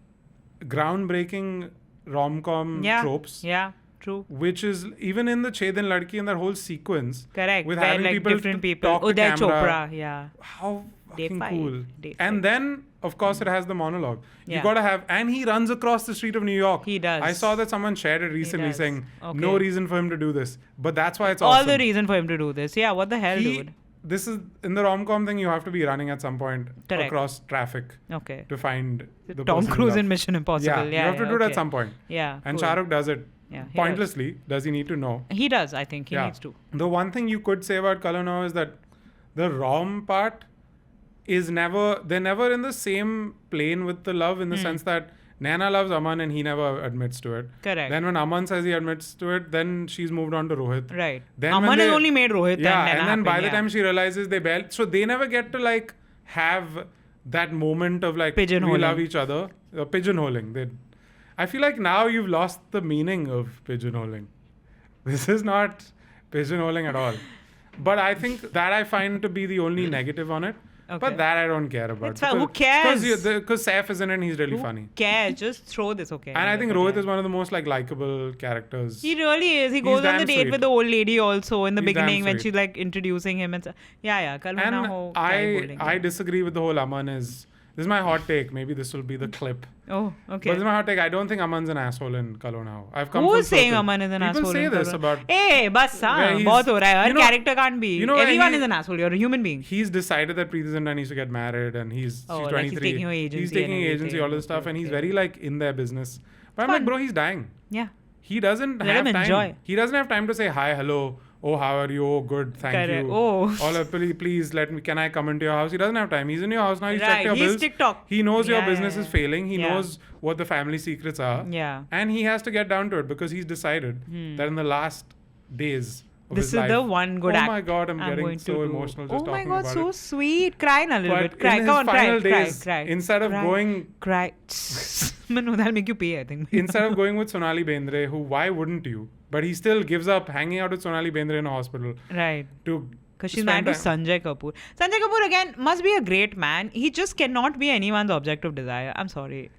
groundbreaking rom-com Yeah. tropes. Yeah, true. Which is even in the Chhe Din Ladki and that whole sequence. Correct. With Where having like people different people. talk to Uday camera. Chopra, yeah. How Day fucking 5. cool. Day And 5. then, of course, it has the monologue. You Yeah. gotta have, and he runs across the street of New York. He does. I saw that someone shared it recently does. saying, Okay. no reason for him to do this. But that's why it's All awesome. the reason for him to do this. Yeah, what the hell, dude? This is, in the rom-com thing, you have to be running at some point Correct. across traffic Okay. to find the Tom person you Cruise love. in Mission Impossible. Yeah, Yeah, you have to do it okay. at some point. Yeah. And cool. Shah Rukh does it Yeah, he pointlessly. Does he need to know? He does, I think. He Yeah. needs to. The one thing you could say about Kal Ho Naa Ho is that the rom part is they're never in the same plane with the love in the sense that Naina loves Aman and he never admits to it. Correct. Then when Aman says he admits to it, then she's moved on to Rohit. Right. Then when Aman has they- only made Rohit Yeah, and and then by the time she she realizes so they never get to like have that moment of like we Pigeonholing. love each other. Pigeonholing. I feel like now you've lost the meaning of pigeonholing. This is not pigeonholing at all. But I think that I find to be the only negative on it. Okay. But that I don't care about. It's fine. Who cares? Because Saif is in it and he's really funny. cares? Just throw this, okay? And I think But Rohit yeah. is one of the most like likable characters. He really is. He He's goes on damn the date sweet. with the old lady also in the He's damn beginning when sweet. she's like introducing him and yeah. Kal Ho Naa Ho, And kya hi bolenge? I disagree with the whole Aman is. This is my hot take. Maybe this will be the clip. Oh, But okay. this is my hot take. I don't think Aman's an asshole in Kal Ho Naa Ho. I've come Who full is saying circle. Aman is an People asshole? say in this Kal Ho- about. Hey, bas where haan, he's- bahut ho raha hai. you Her know- character can't be. you know where Everyone he- is an asshole. You're a human being. He's decided that Preeti Zinta needs to get married and she's Oh, like 23. he's taking her agency He's taking and agency, all everything. this stuff, and he's Okay. very like in their business. But I'm Fun. like, bro, he's dying. Yeah. He doesn't Let have him time. enjoy. He doesn't have time to say hi, hello. Oh, how are you? Oh, good, thank Correct. you. Oh. Please let me. Can I come into your house? He doesn't have time. He's in your house now. He's Right, checked your he's bills. TikTok. He knows your Yeah, business yeah, is yeah. failing. He Yeah. knows what the family secrets are. Yeah. And he has to get down to it because he's decided that in the last days of This his is life. the one good Oh act my God, I'm getting going so to do. emotional just Oh my talking God, about so it. sweet. Cry a little But bit. Cry. in Come his on, final cry, days, cry. instead of Cry. going Cry. Manu, that'll make you pay, I think. instead of going with Sonali Bendre, who why wouldn't you? But he still gives up hanging out with Sonali Bendre in a hospital Right. to Because she's spend married to time- Sanjay Kapoor. Sanjay Kapoor, again, must be a great man. He just cannot be anyone's object of desire. I'm sorry.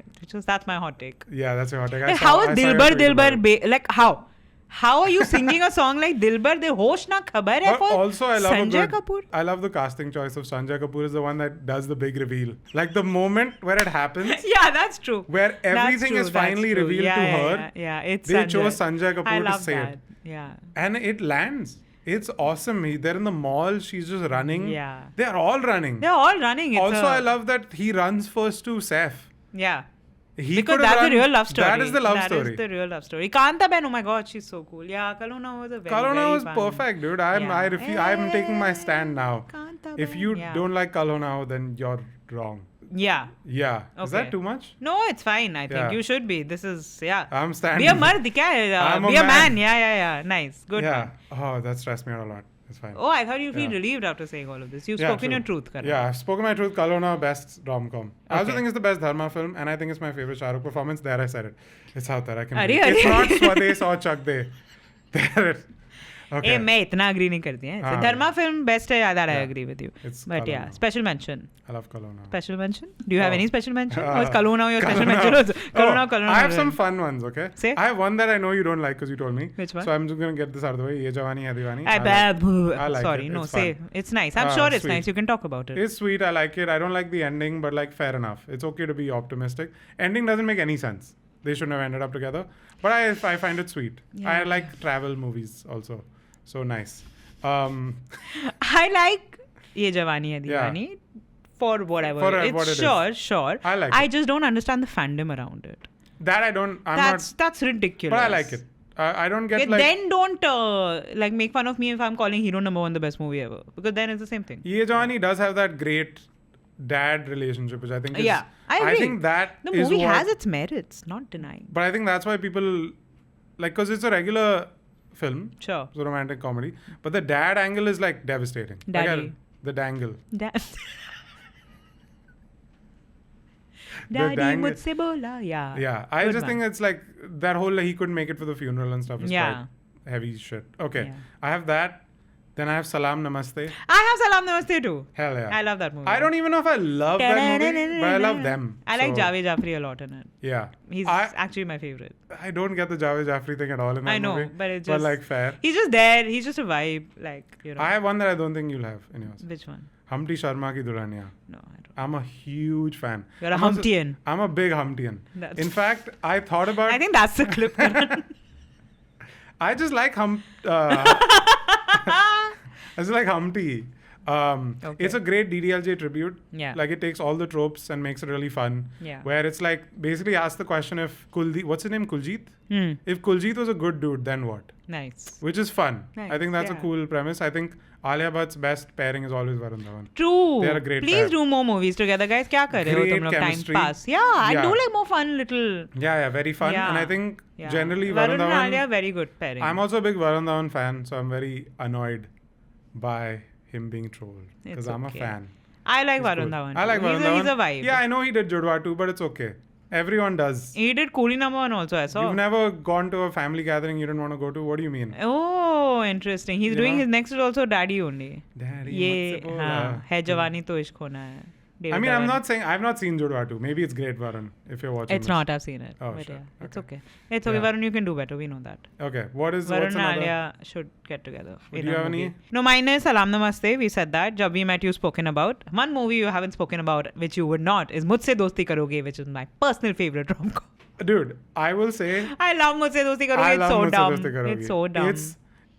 That's my hot take. Yeah, that's your hot take. Like, how is Dilbar, like, how? How are you singing a song like Dilbar De Hosh Na Khabar Hai But for also, I love Sanjay Kapoor? I love the casting choice of Sanjay Kapoor is the one that does the big reveal. Like the moment where it happens, Yeah, that's true. where everything is finally revealed yeah, to yeah, her. Yeah, it's They Sanjay. chose Sanjay Kapoor I to love say that. it. Yeah. And it lands. It's awesome. They're in the mall. She's just running. Yeah. They're all running. They're all running. It's Also, I love that he runs first to Saif. Yeah. He Because could have that's the run- real love story. That is the love That story. is the real love story. Kanta Ben, oh my God, she's so cool. Yeah, Kal Ho Naa Ho was a very, Kal Ho Naa Ho very is fun. perfect, dude. I'm taking my stand now. Kanta If Ben. you Yeah. don't like Kal Ho Naa Ho, then you're wrong. Yeah. Yeah. Is that Okay. too much? No, it's fine. I think Yeah. you should be. This is, yeah. I'm standing. Be a mard, kya hai? I'm a Be a man. man. Yeah. Nice. Good. Yeah. Man. Oh, that stressed me out a lot. It's fine. Oh, I thought you feel Yeah. relieved after saying all of this. You've Yeah, spoken true. your truth, Karan. Yeah, I've spoken my truth. Kal Ho Naa Ho, best rom-com. I also Okay. think it's the best Dharma film, and I think it's my favorite Shah Rukh performance. There, I said it. It's out there. I can. Arey, It's arey. not Swades or Chak De. There it. Okay. ए मैं इतना agree नहीं करती हैं. हाँ. धर्मा film best है. That I Yeah. agree with you. It's But Kal Ho yeah, Naa Ho. special mention. I love Kal Ho Naa Ho. Special mention? Do you have Oh. any special mention? Uh, Or is Kal Ho Naa Ho your Kal special Ho Naa mention Ho. also? Kal Ho Naa Ho, Kal Ho Naa I Ho. have some fun ones, okay? Say. I have one that I know you don't like because you told me. Which one? So I'm just going to get this out of the way. Ye Jawani Hai Diwani. I like Sorry, it. no, It's say. fun. It's nice. I'm sure it's Sweet. nice. You can talk about it. It's sweet. I like it. I don't like the ending, but like fair enough. It's okay to be optimistic. Ending doesn't make any sense. They shouldn't have ended up together. But I find it sweet. Yeah. I like travel movies also. So nice. I like Ye Jawani Hai Yeah. Diwani for whatever. For it's what it is. sure. I like I it. just don't understand the fandom around it. That I don't. That's ridiculous. But I like it. I don't get Okay, like. then don't like make fun of me if I'm calling Hero Number One the best movie ever, because then it's the same thing. Ye Jawani does have that great dad relationship, which I think is. Yeah, I agree. think that The is movie what- has its merits, not denying. But I think that's why people like, because it's a regular film, Sure. it's a romantic comedy, but the dad angle is like devastating. Like, Daddy. the dangle. Daddy dangle- mujhse bola. Yeah. Yeah, I Good just man. think it's like that whole he couldn't make it for the funeral and stuff is Yeah. quite heavy shit. Okay, Yeah. I have that. Then I have Salam Namaste. I have Salam Namaste too. Hell yeah. I love that movie. I don't even know if I love that movie, but I love them. I like So, Javed Jafri a lot in it. Yeah. He's I actually my favorite. don't get the Javed Jafri thing at all in that I know, movie. but it's But just like fair. He's just there. He's just a vibe. Like, you know. I have one that I don't think you'll have in yours. Which one? Humpty Sharma Ki Dulhania. No, I don't. I'm a huge fan. You're a I'm also- Humptian. I'm a big Humptian. That's- In fact, I thought about. I think that's the clip. I just like I just like Humpty. Okay. It's a great DDLJ tribute. Yeah. Like it takes all the tropes and makes it really fun. Yeah. Where it's like basically asks the question if what's his name? Kuljit? Hmm. If Kuljit was a good dude, then what? Nice. Which is fun. Nice, I think that's a yeah. cool premise. I think Alia Bhatt's best pairing is always Varun Dhawan. True. They are a great Please pair. do more movies together, guys. Kya kar rahe ho Great tum log time chemistry. pass? Yeah, I Yeah. do like more fun little. Yeah, very fun. Yeah. And I think Yeah. generally Varun Varun and Dhawan. Alia, very good pairing. I'm also a big Varun Dhawan fan, so I'm very annoyed by him being trolled because It's I'm okay. a fan. I like He's Varun good. Dhawan. I like too. Varun He's Dhawan. a vibe. Yeah, I know he did Judwa too, but it's okay. Everyone does. He did Coolie Number One also, I saw. You've never gone to a family gathering you didn't want to go to? What do you mean? Oh, interesting. He's You doing know? his next is also Daddy only. Daddy, ये मुझसे बोला. हाँ है जवानी तो इश्क होना है. I David mean, I'm Dhawan. not saying I've not seen Judwa 2. Maybe it's great, Varun, if you're watching. It's this. not. I've seen it. Oh, But sure. yeah, it's Okay. okay. It's okay, Yeah. Varun. You can do better. We know that. Okay. What's Varun and another? Alia should get together. Do in you a have movie. any? No, mine is Salam Namaste. We said that. Jab We Met You spoken about. One movie you haven't spoken about, which you would not, is Mujhse Dosti Karoge, which is my personal favorite rom-com. Dude, I will say I love Mujhse Dosti Karoge. I It's love so Mujhse dumb. Dosti Karoge. It's so dumb.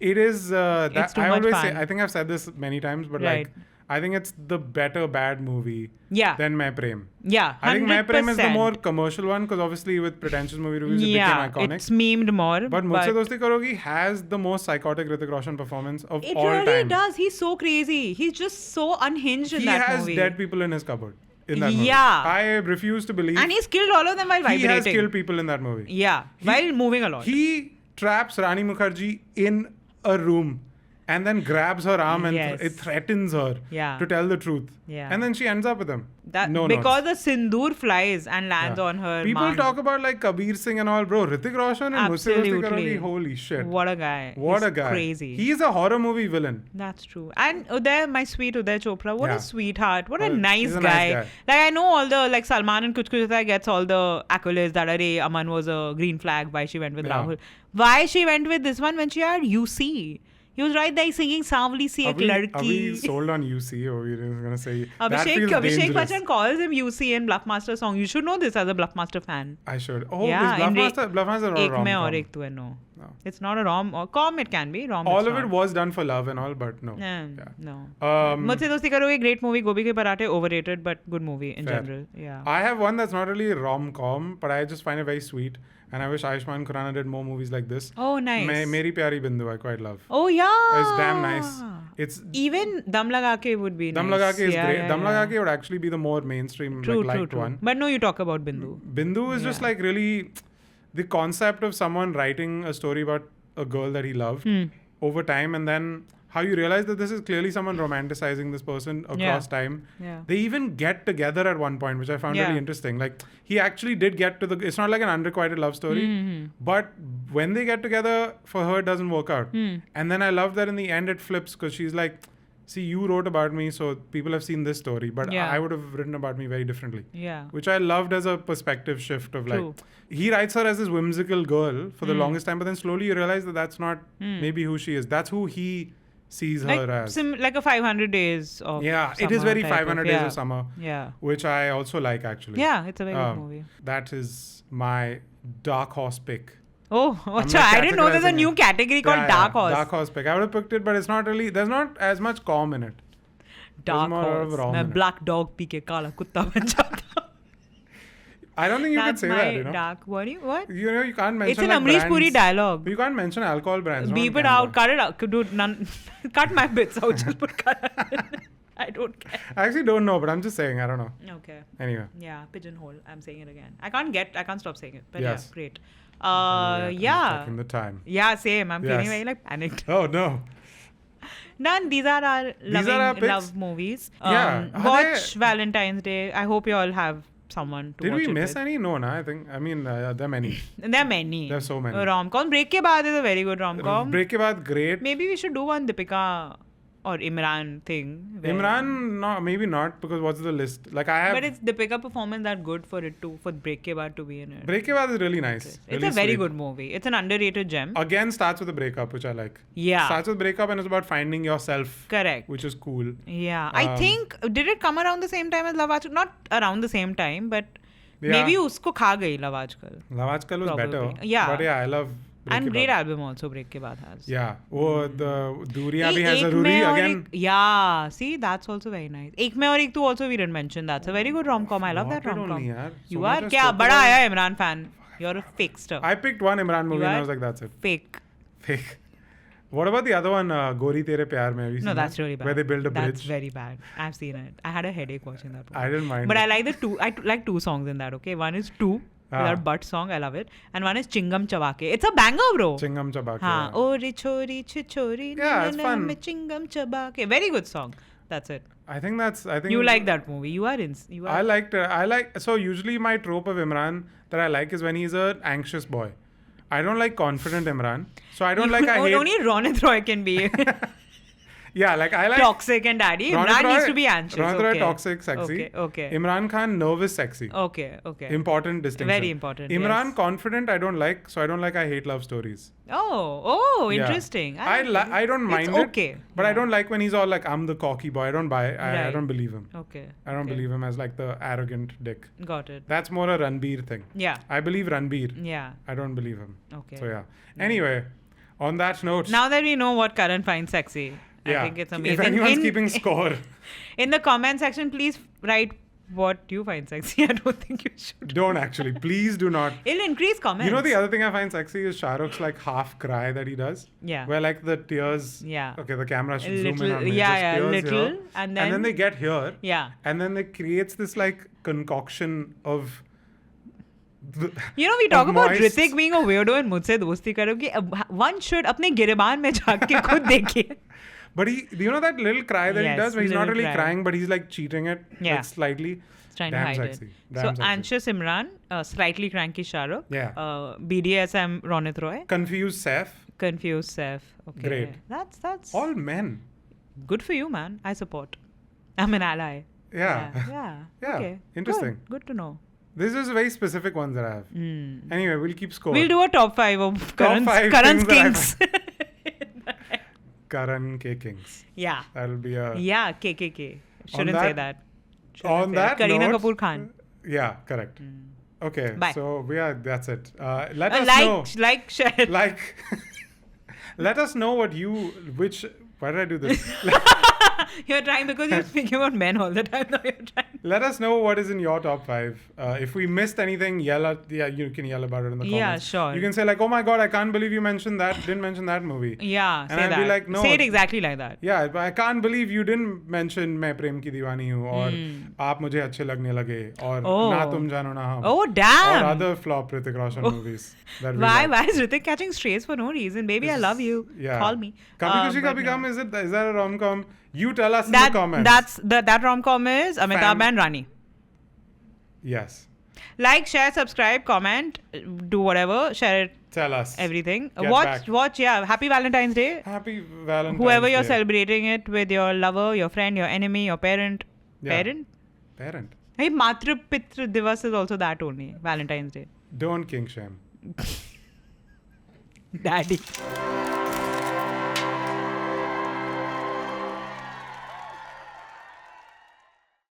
It is. That It's too I much always say. fun. I think I've said this many times, but Right. like, I think it's the better bad movie Yeah. than Main Prem. Yeah. I think Main Prem is the 100%. more commercial one because obviously with pretentious movie reviews it Yeah, became iconic. it's memed more. But Mujhse Dosti Karogi has the most psychotic Hrithik Roshan performance of it all really time. does. He's so crazy. He's just so unhinged in He that has movie. dead people in his cupboard. In that movie. Yeah. I refuse to believe And he's killed all of them while he vibrating. has killed people in that movie. Yeah, while moving a lot. He traps Rani Mukherjee in a room and then grabs her arm and Yes. it threatens her Yeah. to tell the truth. Yeah. And then she ends up with him. That no because notes. the sindoor flies and lands Yeah. on her. People maan. talk about like Kabir Singh and all, bro. Hrithik Roshan and Mujhse Dosti Absolutely. Karogi, holy shit. What a guy. What He's a guy. Crazy. He's a horror movie villain. That's true. And Uday, my sweet Uday Chopra, what Yeah. a sweetheart. What a Well, nice he's a guy. nice guy. Like, I know all the, like, Salman and Kuch Kuch Hota gets all the accolades that, Arey, Aman was a green flag, why she went with Yeah. Rahul. Why she went with this one when she had UC? He was right there singing Savli Si Ek Are we Ladki. sold on UC or we're just gonna say that Abhishek feels Abhishek dangerous. Bachchan calls him UC in Bluffmaster song. You should know this as a Bluffmaster fan. I should. Oh, Yeah, is in Bluffmaster or Ek rom-com? mein aur ek tu hai, no. No. It's not a rom-com, it can be. Rom, All it's of it not. was done for love and all, but no. Yeah. No. Um, Mujhse Dosti Karoge, great movie. Gobi ke Parathe, overrated, but good movie in Fair. general. Yeah. I have one that's not really rom-com, but I just find it very sweet. And I wish Ayushmann Khurrana did more movies like this. Oh, nice. Meri Pyari Bindu, I quite love. Oh, yeah. It's damn nice. It's even Dam Laga Ke would be Dam nice. Laga Ke is Yeah, great. yeah, Dam yeah. Laga Ke would actually be the more mainstream liked one. But no, you talk about Bindu. Bindu is just like really the concept of someone writing a story about a girl that he loved over time, and then how you realize that this is clearly someone romanticizing this person across time. Yeah. They even get together at one point, which I found really interesting. Like he actually did get to it's not like an unrequited love story, but when they get together, for her it doesn't work out. And then I love that in the end it flips, because she's like, see, you wrote about me, so people have seen this story, but I would have written about me very differently. Yeah. Which I loved as a perspective shift of like, he writes her as this whimsical girl for the longest time, but then slowly you realize that that's not maybe who she is. That's who he sees her as. Like a 500 days of it is summer very type 500 days of summer. Yeah. Which I also like, actually. Yeah, it's a very good movie. That is my dark horse pick. Oh, I didn't know there's a new category called dark horse. Dark horse pick. I would have picked it, but it's not really, there's not as much calm in it. Dark horse. मैं black dog P के काला कुत्ता बन जाता. I don't think you can say that, you know. Dark. What? You know, you can't mention. It's an Amrish Puri dialogue. You can't mention alcohol brands. Beep it out. Cut it out. Dude, cut my bits out. Just put Karan. I don't care. I actually don't know, but I'm just saying. I don't know. Okay. Anyway. Yeah, pigeonhole. I'm saying it again. I can't stop saying it. But yes. Yeah, great. Taking the time. Yeah, same. I'm feeling very like panicked. Oh no. None. These are our love movies. Watch Valentine's Day. I hope you all have someone to watch it with. Did we miss any? No, I think. I mean, there are many. There are many. There are so many. Rom-Com. Break ke baad is a very good rom-com. Break ke baad, great. Maybe we should do one Deepika or Imran thing. Imran, no, maybe not, because what's the list? Like I have. But it's Deepika performance that good for it too, for Break Ke Baad to be in it. Break Ke Baad is really nice. It's a very good movie. It's an underrated gem. Again, starts with a breakup, which I like. Yeah. Starts with breakup and it's about finding yourself. Correct. Which is cool. Yeah. I think, did it come around the same time as Love Aaj Kal? Not around the same time, but maybe usko kha gayi Love Aaj Kal. Love Aaj Kal was better. Yeah. But yeah, I love Break and Ke great Baad. album also Break Ke Baad has. Yeah. Oh, the Duriya bhi has Zaruri again. Yeah. See, that's also very nice. Ek Mein Aur Ek Tu also we didn't mention. That's a very good rom-com. I love that rom-com. You are kya? Bada aaya Imran fan. You're a fakester. I picked one Imran movie and I was like, that's it. Fake. What about the other one, Gori Tere Pyar Mein? No, that's really bad. Where they build a bridge. That's very bad. I've seen it. I had a headache watching that one. I didn't mind. But I like I like two songs in that, okay? One is Two. That butt song, I love it. And one is Chingam Chabake. It's a banger, bro. Chingam Chabake. Haan. Ori chori chichori. Yeah, it's fun. Chingam Chabake. Very good song. That's it. I think you like that movie. You are. I liked it. So usually my trope of Imran that I like is when he's an anxious boy. I don't like confident Imran. So I don't like. I hate. Only Ronit Roy can be. Yeah, like I like toxic and daddy. Imran needs to be anxious. Ronit Roy toxic, sexy. Okay. Imran Khan nervous, sexy. Okay. Important distinction. Very important. Imran confident, I don't like. So I don't like. I hate love stories. Oh, interesting. I don't mind it. But I don't like when he's all like, I'm the cocky boy. I don't buy. I don't believe him. Okay. I don't believe him as like the arrogant dick. Got it. That's more a Ranveer thing. Yeah. I believe Ranveer. Yeah. I don't believe him. Okay. So yeah. Anyway, on that note. Now that we know what Karan finds sexy. I think it's amazing. If anyone's keeping score. In the comment section, please write what you find sexy. I don't think you should. Don't actually. Please do not. It'll increase comments. You know the other thing I find sexy is Shah Rukh's like half cry that he does. Yeah. Where like the tears. Yeah. Okay, the camera should zoom in on me. Yeah, little. Here, and then they get here. Yeah. And then it creates this like concoction of. You know, we talk about Hrithik being a weirdo and mujhse dosti karo ki one should apne girban mein jaake khud dekhiye. But you know that little cry that he does where he's not really crying, but he's like cheating it like slightly. He's trying to hide sexy. it. So anxious Imran, slightly cranky Shah Rukh. Yeah. BDSM Ronit Roy. Confused Saif. Okay. Great. That's all men. Good for you, man. I support. I'm an ally. Yeah. Okay. Interesting. Good to know. This is very specific ones that I have. Anyway, we'll keep score. We'll do a top 5 of Karan's kings. Karan K Kings. Yeah. That'll be a... Yeah, KKK. Shouldn't say that. On that Kareena note, Kapoor Khan. Yeah, correct. Okay. Bye. So, that's it. Let us know. Like, share. Let us know what why did I do this? You're trying because you're speaking about men all the time. Now you're trying. Let us know what is in your top 5. If we missed anything, you can yell about it in the comments. Yeah, sure. You can say like, oh my god, I can't believe you didn't mention that movie. Yeah, and say I'll that. be like, no. Say it exactly like that. Yeah, I can't believe you didn't mention मैं प्रेम की दीवानी हूँ और आप मुझे अच्छे लगने लगे और ना तुम जानो ना हम. Oh damn! Or other flop Hrithik Roshan movies. That Why is Hrithik catching strays for no reason? Baby, I love you. Yeah. Call me. Kabhi Khushi Kabhi Gum, is that a rom-com? You tell us in the comments. That rom-com is Amitabh and Rani. Yes. Like, share, subscribe, comment, do whatever. Share it. Tell us. Everything. Get Watch. Yeah. Happy Valentine's Day. Happy Valentine's Whoever Day. you're celebrating it with, your lover, your friend, your enemy, your parent. Yeah. Parent? Hey, Matra Pitra Divas is also that only. Valentine's Day. Don't kink shame. Daddy.